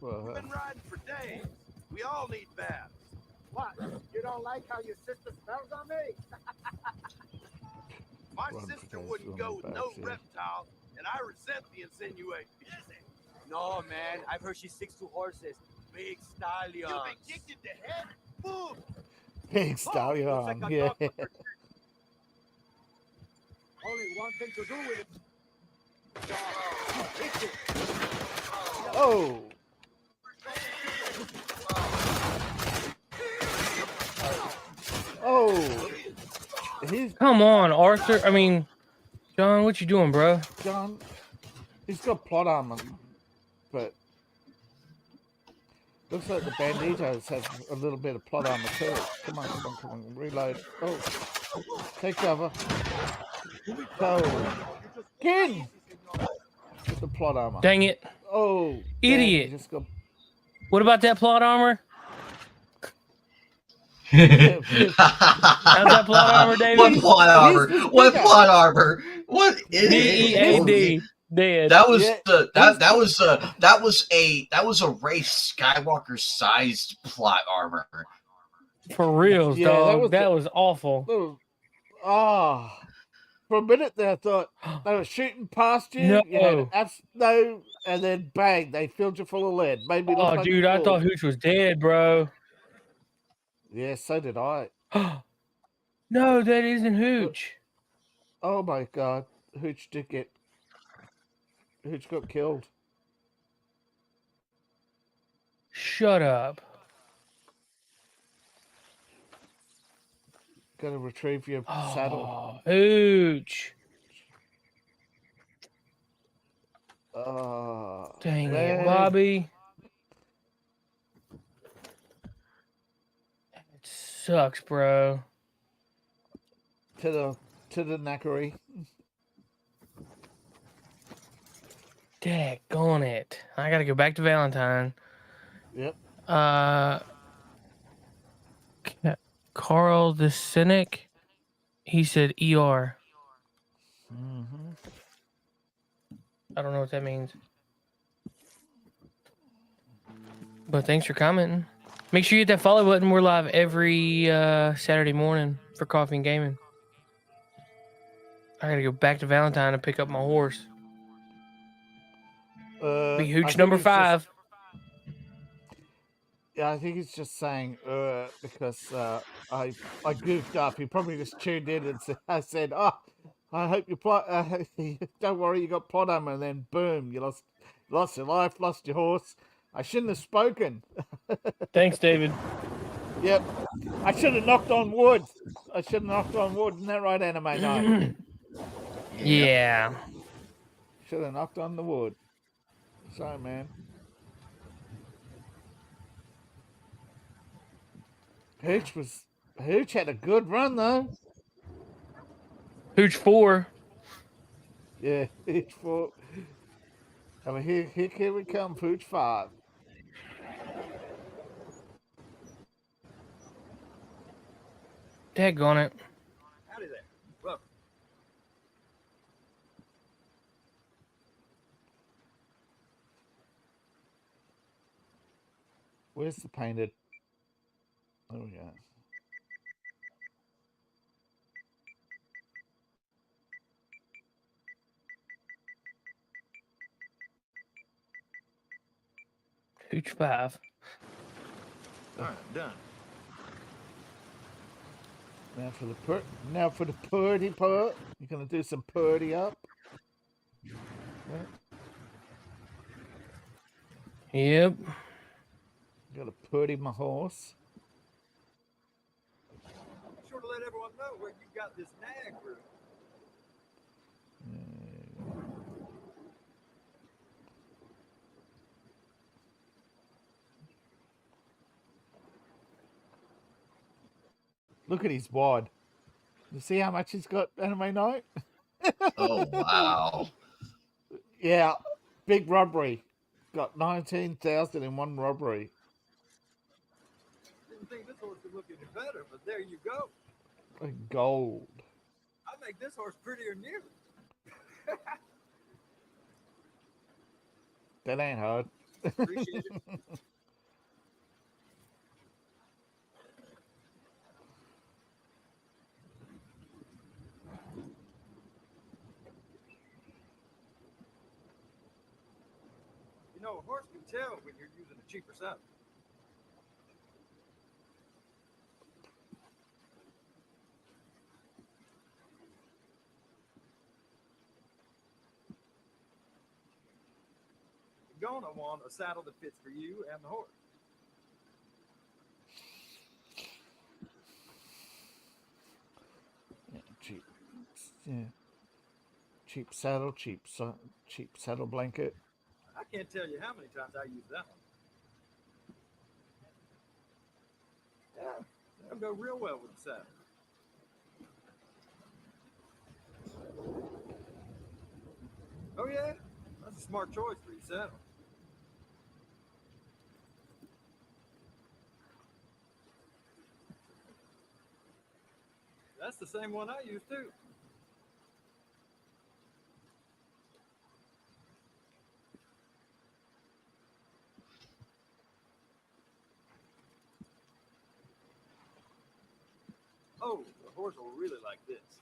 We've been riding for days. We all need baths. What? You don't like how your sister smells on me? My Run for sister days, wouldn't run go with with no baths, yeah. reptile, and I resent the insinuation. No, man. I've heard she sticks to horses. Big stallions. You've been kicked in the head? Move! Big Looks stallion, like a yeah. dog for her. Only one thing to do with it. Hit it. Oh! Oh! He's Come on, Arthur. I mean, John, what you doing, bro? John. He's got plot armor, but looks like the banditos have a little bit of plot armor too. Come on, come on, come on. Reload. Oh, take cover. Oh, again with the plot armor. Dang it. Oh, damn, Idiot. he just got. What about that plot armor? Yeah, How's that plot armor, David? What plot armor? He's What bigger. plot armor? What is DEAD. Dead. That was Yeah, that was a Ray Skywalker sized plot armor. For reals, Yeah, dog. that That was was awful. Ah, for a minute there, I thought they were shooting past you. No. You had no, and then bang, they filled you full of lead. Made me look Oh, like dude, a I fool. thought Hooch was dead, bro. Yeah, so did I. No, that isn't Hooch. Oh my god, Hooch got killed. Shut up. Gotta retrieve your saddle. Oh, Hooch. Dang it, man. Bobby. It sucks, bro. To the knackery. Daggone it. I gotta go back to Valentine. Yep. Carl the Cynic, he said ER. Mm-hmm. I don't know what that means. But thanks for commenting. Make sure you hit that follow button. We're live every Saturday morning for Coffee and Gaming. I gotta go back to Valentine and pick up my horse. Be I Hooch think number it's just- 5. Yeah, I think he's just saying because I goofed up. He probably just tuned in and I said, "Oh, I hope you plot. Don't worry, you got plot armor." And then boom, you lost your life, lost your horse. I shouldn't have spoken. Thanks, David. Yep, I should have knocked on wood. Isn't that right, Anime Night? Yeah. Should have knocked on the wood. Sorry, man. Hooch had a good run though. Hooch 4. Yeah, Hooch 4. I mean, here we come, Hooch 5. Daggone it. Howdy there. Look. Where's the painted? There we go. Hooch 5. All right, done. Now for the purdy part. You're gonna do some purdy up. Yep. Gotta put him a horse. Sure to let everyone know where you got this nag room. Look at his wad. You see how much he's got, Anime Night? Oh wow. Yeah, big robbery. Got 19,000 in one robbery. Didn't think this horse could look any better, but there you go. Gold. I make this horse prettier than you. That ain't hard. Appreciate it. You know, a horse can tell when you're using a cheaper saddle. You're gonna want a saddle that fits for you and the horse. Yeah, cheap. Yeah. Cheap saddle, cheap saddle blanket. I can't tell you how many times I use that one. Yeah, that'll go real well with the saddle. Oh yeah, that's a smart choice for your saddle. That's the same one I use too. Oh, the horse will really like this.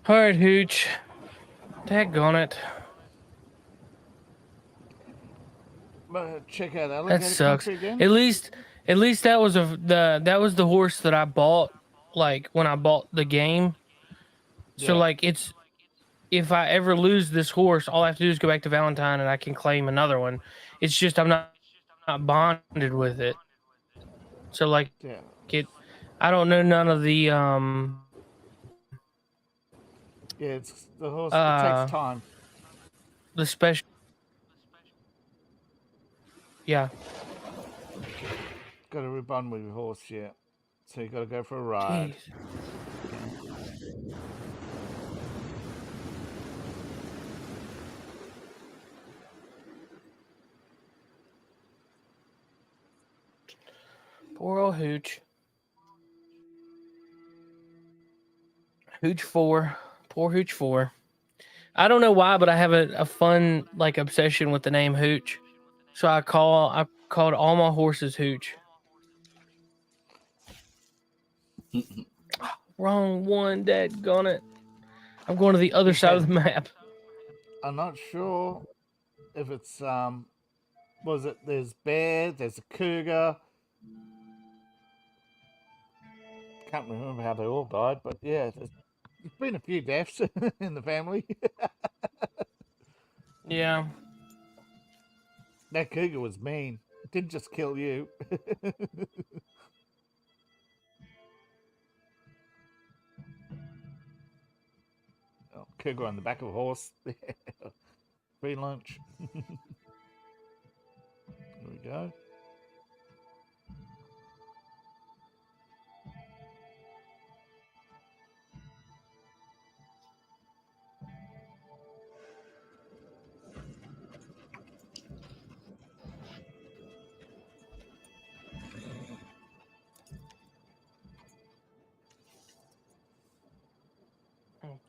All right, Hooch. Daggone it. Check out That Alligator sucks. Country again. At least that was the horse that I bought, like when I bought the game. So Yeah. like it's, if I ever lose this horse, all I have to do is go back to Valentine and I can claim another one. It's just I'm not bonded with it. So like Yeah. I don't know none of the Yeah, it's the horse. It takes time. the special. Yeah. Got to rebond with your horse, yeah. So you got to go for a ride. Jeez. Poor old Hooch. Hooch 4. Poor Hooch 4. I don't know why, but I have a fun like obsession with the name Hooch. So I called all my horses Hooch. Wrong one, dadgone it. I'm going to the other side of the map. I'm not sure if it's there's bear, there's a cougar. Can't remember how they all died, but yeah, there's been a few deaths in the family. Yeah. That cougar was mean. It didn't just kill you. Oh, cougar on the back of a horse. Free lunch. There we go.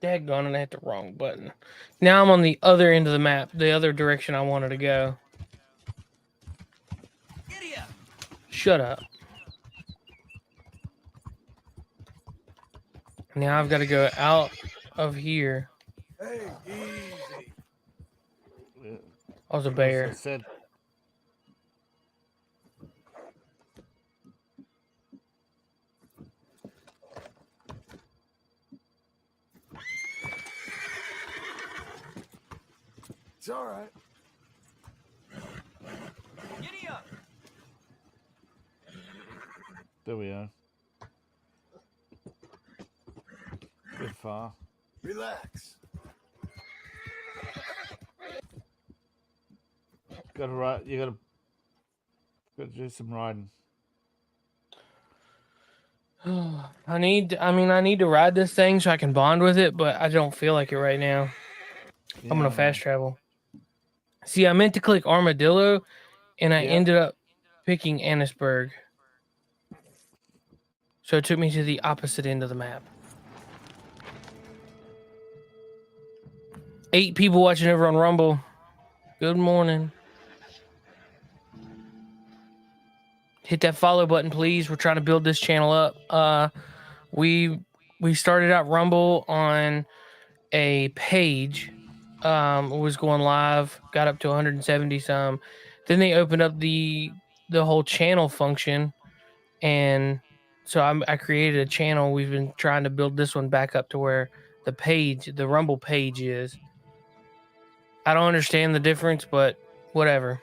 Daggone it, I hit the wrong button. Now I'm on the other end of the map, the other direction I wanted to go. Idiot! Shut up. Now I've got to go out of here. Hey, easy. I was a bear. Said. It's all right. Giddy up. There we are. Bit far. Relax. Gotta ride. You gotta do some riding. I need to ride this thing so I can bond with it, but I don't feel like it right now. Yeah, I'm gonna I know. fast travel. See, I meant to click Armadillo, and I Yeah. ended up picking Annisburg. So it took me to the opposite end of the map. 8 people watching over on Rumble. Good morning. Hit that follow button, please. We're trying to build this channel up. We started out Rumble on a page. It was going live, got up to 170 some. Then they opened up the whole channel function, and so I created a channel. We've been trying to build this one back up to where the Rumble page is. I don't understand the difference, but whatever.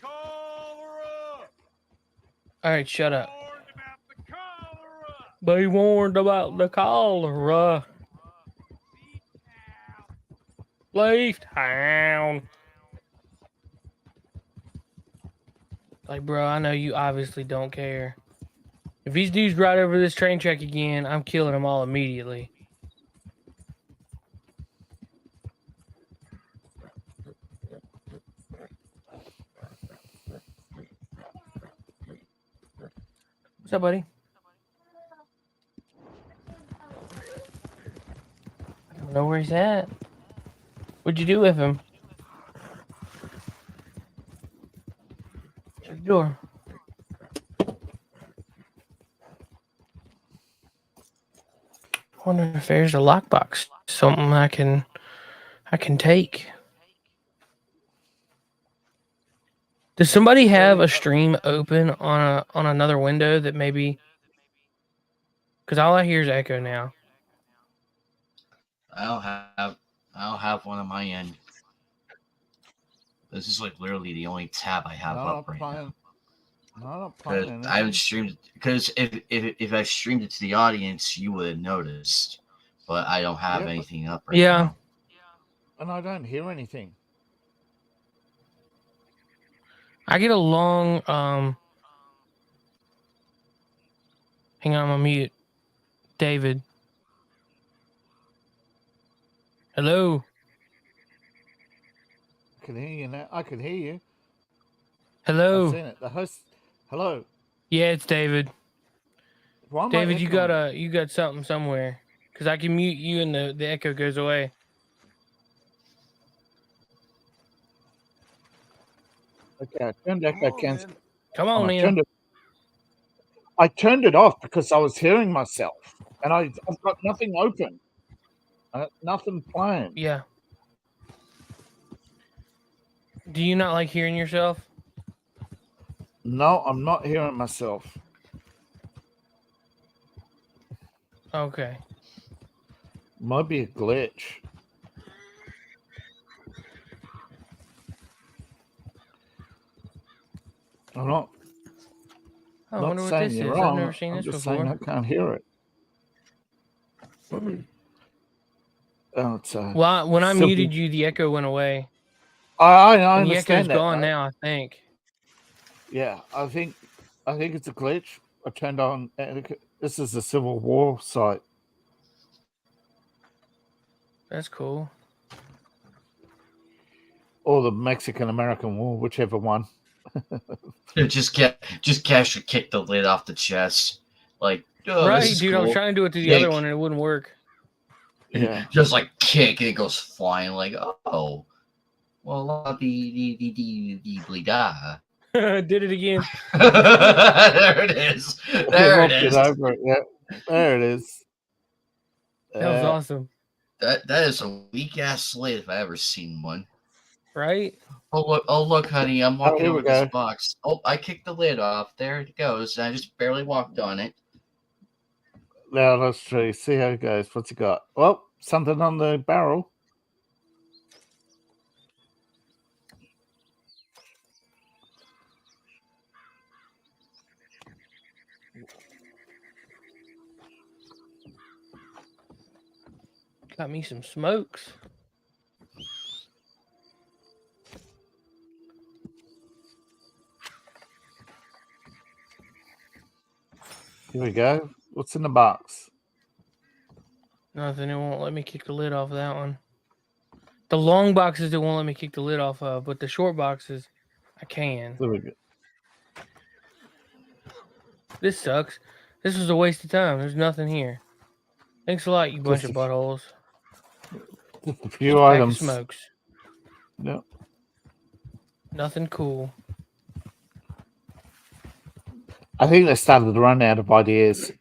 Cholera. All right, shut up. Warned about the cholera. Be warned about the cholera. Leave town. Like, bro, I know you obviously don't care. If these dudes ride over this train track again, I'm killing them all immediately. What's up, buddy? I don't know where he's at. What'd you do with him? Shut the door. Wonder if there's a lockbox, something I can take. Does somebody have a stream open on another window that maybe? Because all I hear is echo now. I don't have one on my end. This is like literally the only tab I have up right now. No, I'm not playing. Because I haven't streamed. Because if I streamed it to the audience, you would have noticed. But I don't have anything up right now. And I don't hear anything. I get a long hang on, I'm on mute. David. Hello. I can hear you now. I can hear you. Hello. I've seen it. The host. Hello. Yeah, it's David. Why am I David, you echoing? got something somewhere. Because I can mute you and the echo goes away. Okay, I turned echo cancel. Come on, and Ian. I turned it off because I was hearing myself, and I've got nothing open, nothing playing. Yeah. Do you not like hearing yourself? No, I'm not hearing myself. Okay. Might be a glitch. I'm not. I not wonder what saying this you're is. wrong. I've never seen I'm this just before. saying I can't hear it. Oh, it's Well, when I muted you, the echo went away. I And the understand echo's that. gone now, I think. Yeah, I think it's a glitch. I turned on. This is a Civil War site. That's cool. Or the Mexican-American War, whichever one. Just Cash should kick the lid off the chest. Like, oh, right, this is dude. cool. I was trying to do it to the Kick. other one and it wouldn't work. Yeah. Just like kick and it goes flying. Like, oh. Well, the Did it again. There it is. There it is. Over it. Yeah, there it is. That was awesome. That is a weak ass slate if I ever seen one. Right? Oh look, honey, I'm walking here we over this go. box. Oh, I kicked the lid off. There it goes. I just barely walked on it. Now let's try. See how it goes. What's it got? Well, something on the barrel. Got me some smokes. Here we go. What's in the box? Nothing. It won't let me kick the lid off of that one. The long boxes it won't let me kick the lid off of, but the short boxes I can. There we go. This sucks. This was a waste of time. There's nothing here. Thanks a lot, you bunch of buttholes. Just a few Just a pack of items. smokes. Yep. Nothing cool. I think they started to run out of ideas.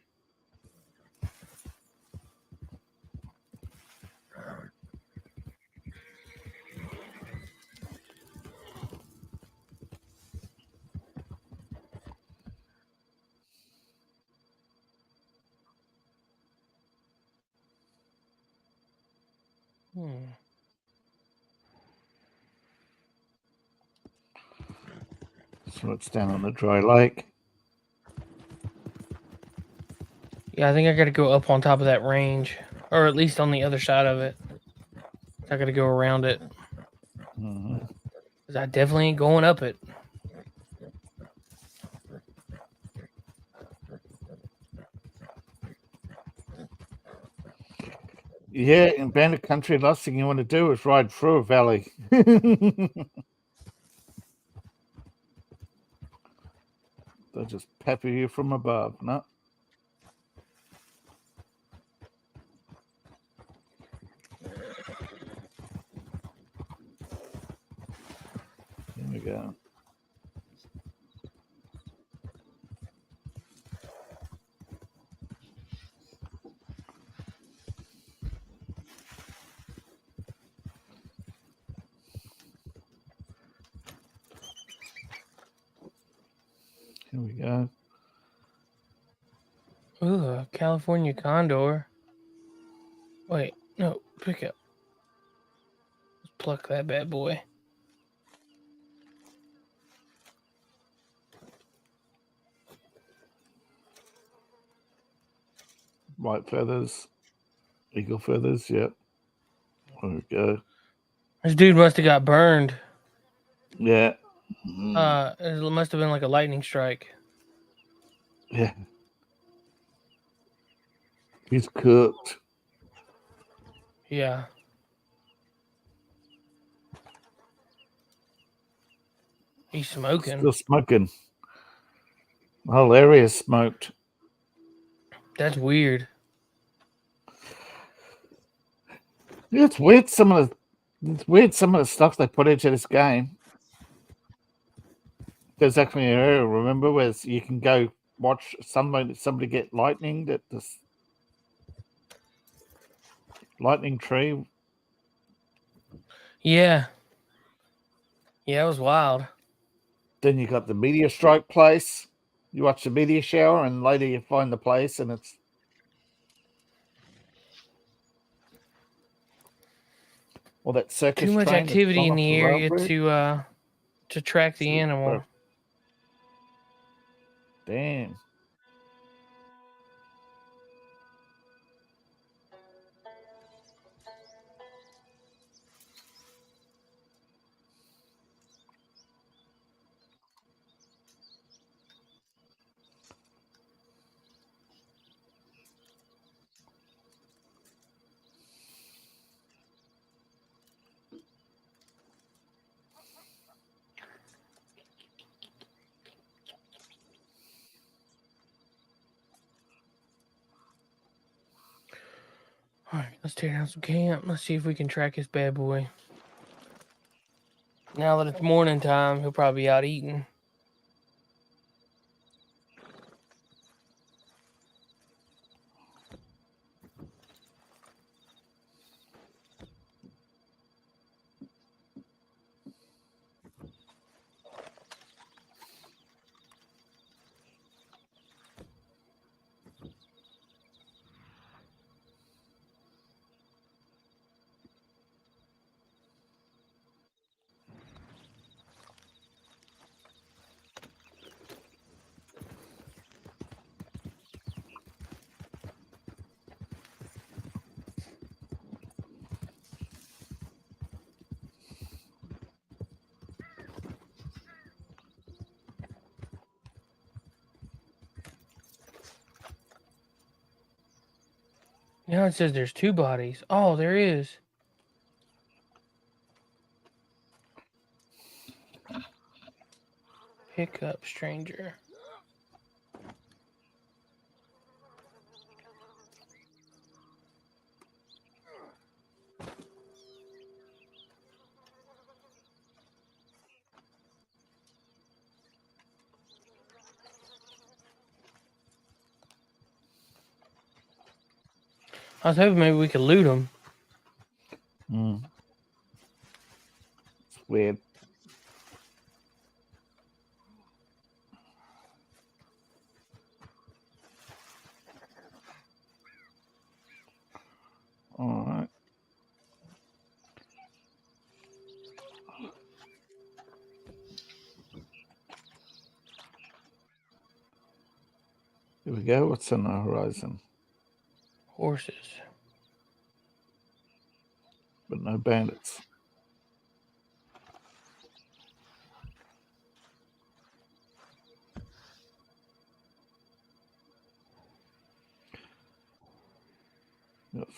So it's down on the dry lake. Yeah, I think I gotta go up on top of that range. Or at least on the other side of it. I gotta go around it. Because I definitely ain't going up it. Yeah, in Bandit Country, last thing you want to do is ride through a valley. They'll just pepper you from above. No. Here we go. Here we go. Ooh, a California condor. Wait, no, pick up. Let's pluck that bad boy. White feathers. Eagle feathers, yep. There we go. This dude must have got burned. Yeah. It must have been like a lightning strike. Yeah. He's cooked. Yeah. He's smoking. Still smoking. The whole area is smoked. That's weird. Yeah, it's weird some of the stuff they put into this game. There's actually an area, remember, where you can go watch somebody get lightning at this lightning tree. Yeah. Yeah, it was wild. Then you got the meteor strike place. You watch the meteor shower, and later you find the place, and it's all that circus. Too much train activity in that's the gone off area railroad. to track the animal. Damn. All right, let's tear down some camp. Let's see if we can track this bad boy. Now that it's morning time, he'll probably be out eating. Now it says there's 2 bodies. Oh, there is. Pick up stranger. I was hoping maybe we could loot them. It's weird. All right. Here we go. What's on the horizon? Horses. But no bandits.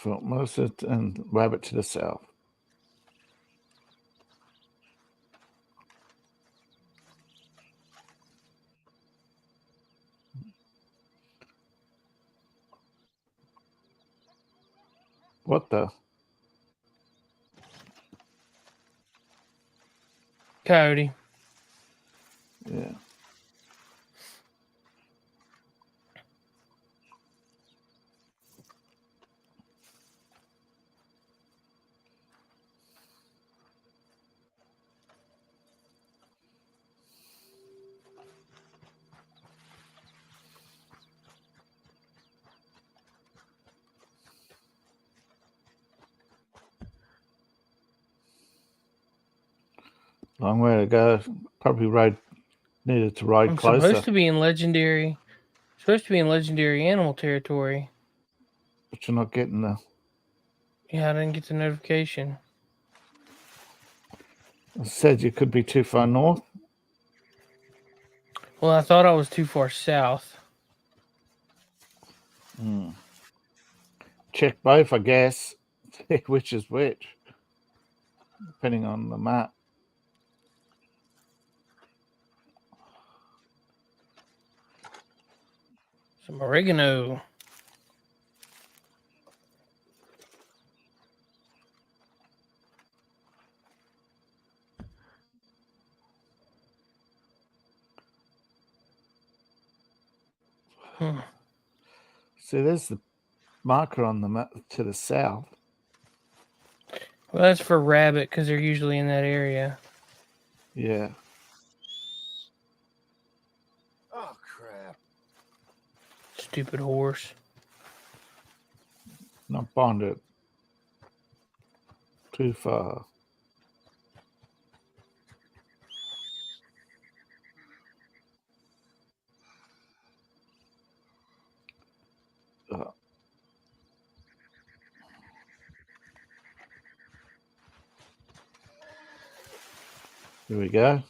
Got Moses and Rabbit to the south. What the? Coyote. Yeah. Long way to go. Probably needed to ride I'm closer. supposed to be in legendary animal territory. But you're not getting the... Yeah, I didn't get the notification. I said you could be too far north. Well, I thought I was too far south. Check both, I guess. Which is which. Depending on the map. Some oregano. See, there's the marker on the map to the south. Well, that's for rabbit because they're usually in that area. Yeah. Oh, crap. Stupid horse. Not bonded. Too far. Here we go.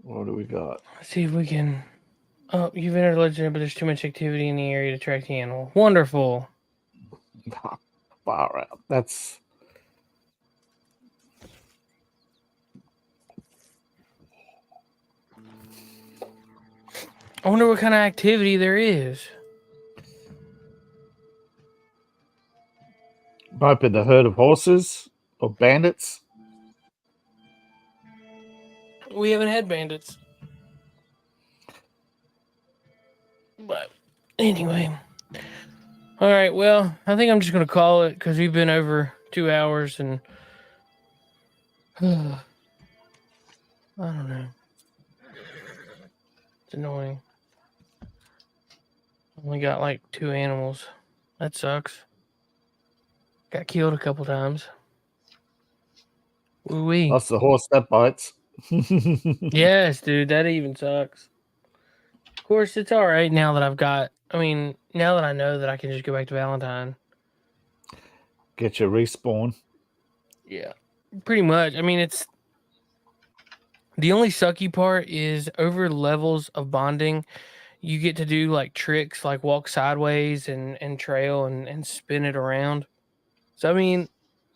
What do we got? Let's see if we can. Oh, you've entered legend, but there's too much activity in the area to track the animal. Wonderful. Far out. That's. I wonder what kind of activity there is. Might be the herd of horses or bandits. We haven't had bandits. But anyway. All right, well, I think I'm just going to call it because we've been over 2 hours and I don't know. It's annoying. Only got like 2 animals. That sucks. Got killed a couple times. Woo-wee. That's the horse that bites. Yes, dude, that even sucks. Of course, it's all right now that now that I know that I can just go back to Valentine. Get your respawn. Yeah, pretty much. I mean, it's the only sucky part is over levels of bonding. You get to do like tricks like walk sideways and trail and spin it around. So, I mean,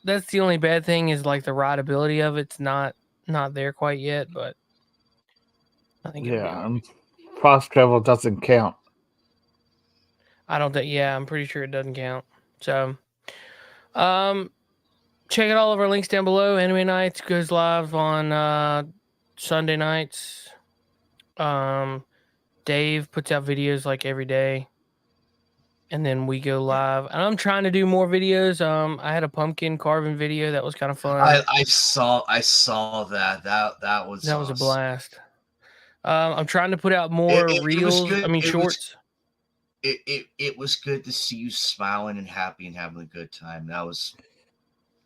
that's the only bad thing is like the rideability of it's not there quite yet, but I think it'll be all right. Fast travel doesn't count. I don't think. Yeah, I'm pretty sure it doesn't count. So, check out all of our links down below. Anime Nights goes live on Sunday nights. Dave puts out videos like every day, and then we go live. And I'm trying to do more videos. I had a pumpkin carving video that was kind of fun. I saw that. That was a blast. I'm trying to put out more reels. Shorts. It was good to see you smiling and happy and having a good time. That was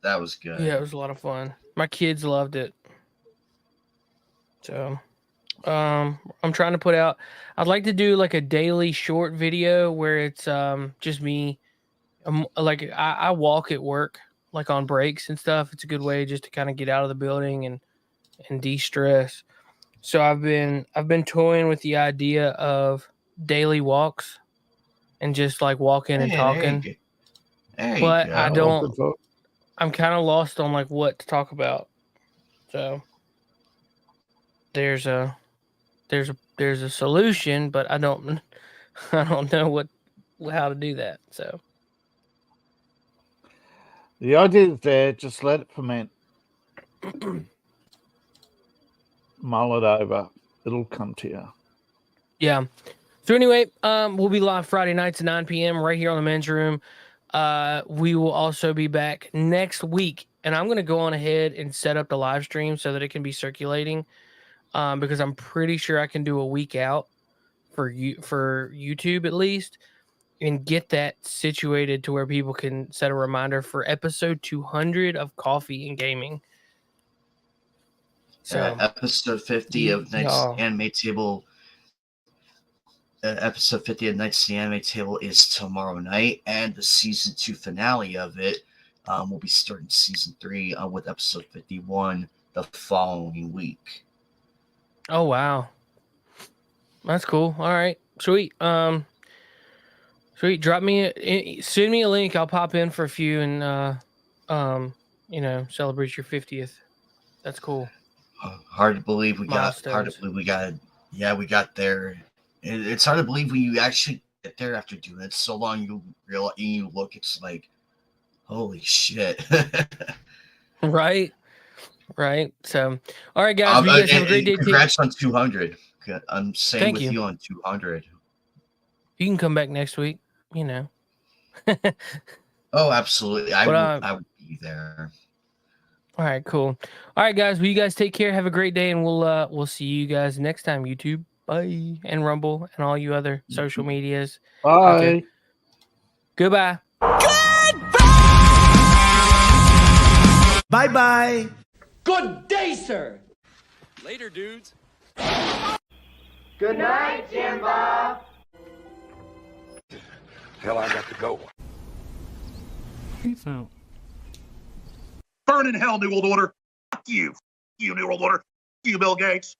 good. Yeah, it was a lot of fun. My kids loved it. So, I'm trying to put out. I'd like to do like a daily short video where it's just me. Like I walk at work, like on breaks and stuff. It's a good way just to kind of get out of the building and de-stress. So I've been toying with the idea of daily walks and just like walking and talking. But I don't. I'm kind of lost on like what to talk about. So there's a solution, but I don't know how to do that. So the idea is there, just let it ferment. Mull it over. It'll come to you. Yeah. So anyway, we'll be live Friday nights at 9 p.m. right here on the men's room. We will also be back next week, and I'm going to go on ahead and set up the live stream so that it can be circulating, because I'm pretty sure I can do a week out for YouTube at least, and get that situated to where people can set a reminder for episode 200 of Coffee and Gaming. So episode 50 of Night's Anime Table. Episode 50 of Night's Anime Table is tomorrow night, and the season 2 finale of it will be starting season 3 with episode 51 the following week. Oh wow, that's cool. All right, sweet. Sweet. Send me a link. I'll pop in for a few and celebrate your 50th. That's cool. Hard to believe we got there. It's hard to believe when you actually get there after doing it so long. You realize, you look, it's like, holy shit. Right. So, all right, guys. You guys have a great day. Congrats on 200. I'm saying with you on 200. You can come back next week. Oh, absolutely. I would be there. All right, cool. All right, guys. Well, you guys take care. Have a great day, and we'll see you guys next time. YouTube, bye, and Rumble, and all you other social medias. Bye. Okay. Goodbye. Bye bye. Good day, sir. Later, dudes. Good night, Jimbo. Hell, I got to go. Peace out. Burn in hell, New World Order. Fuck you. You, New World Order. You, Bill Gates.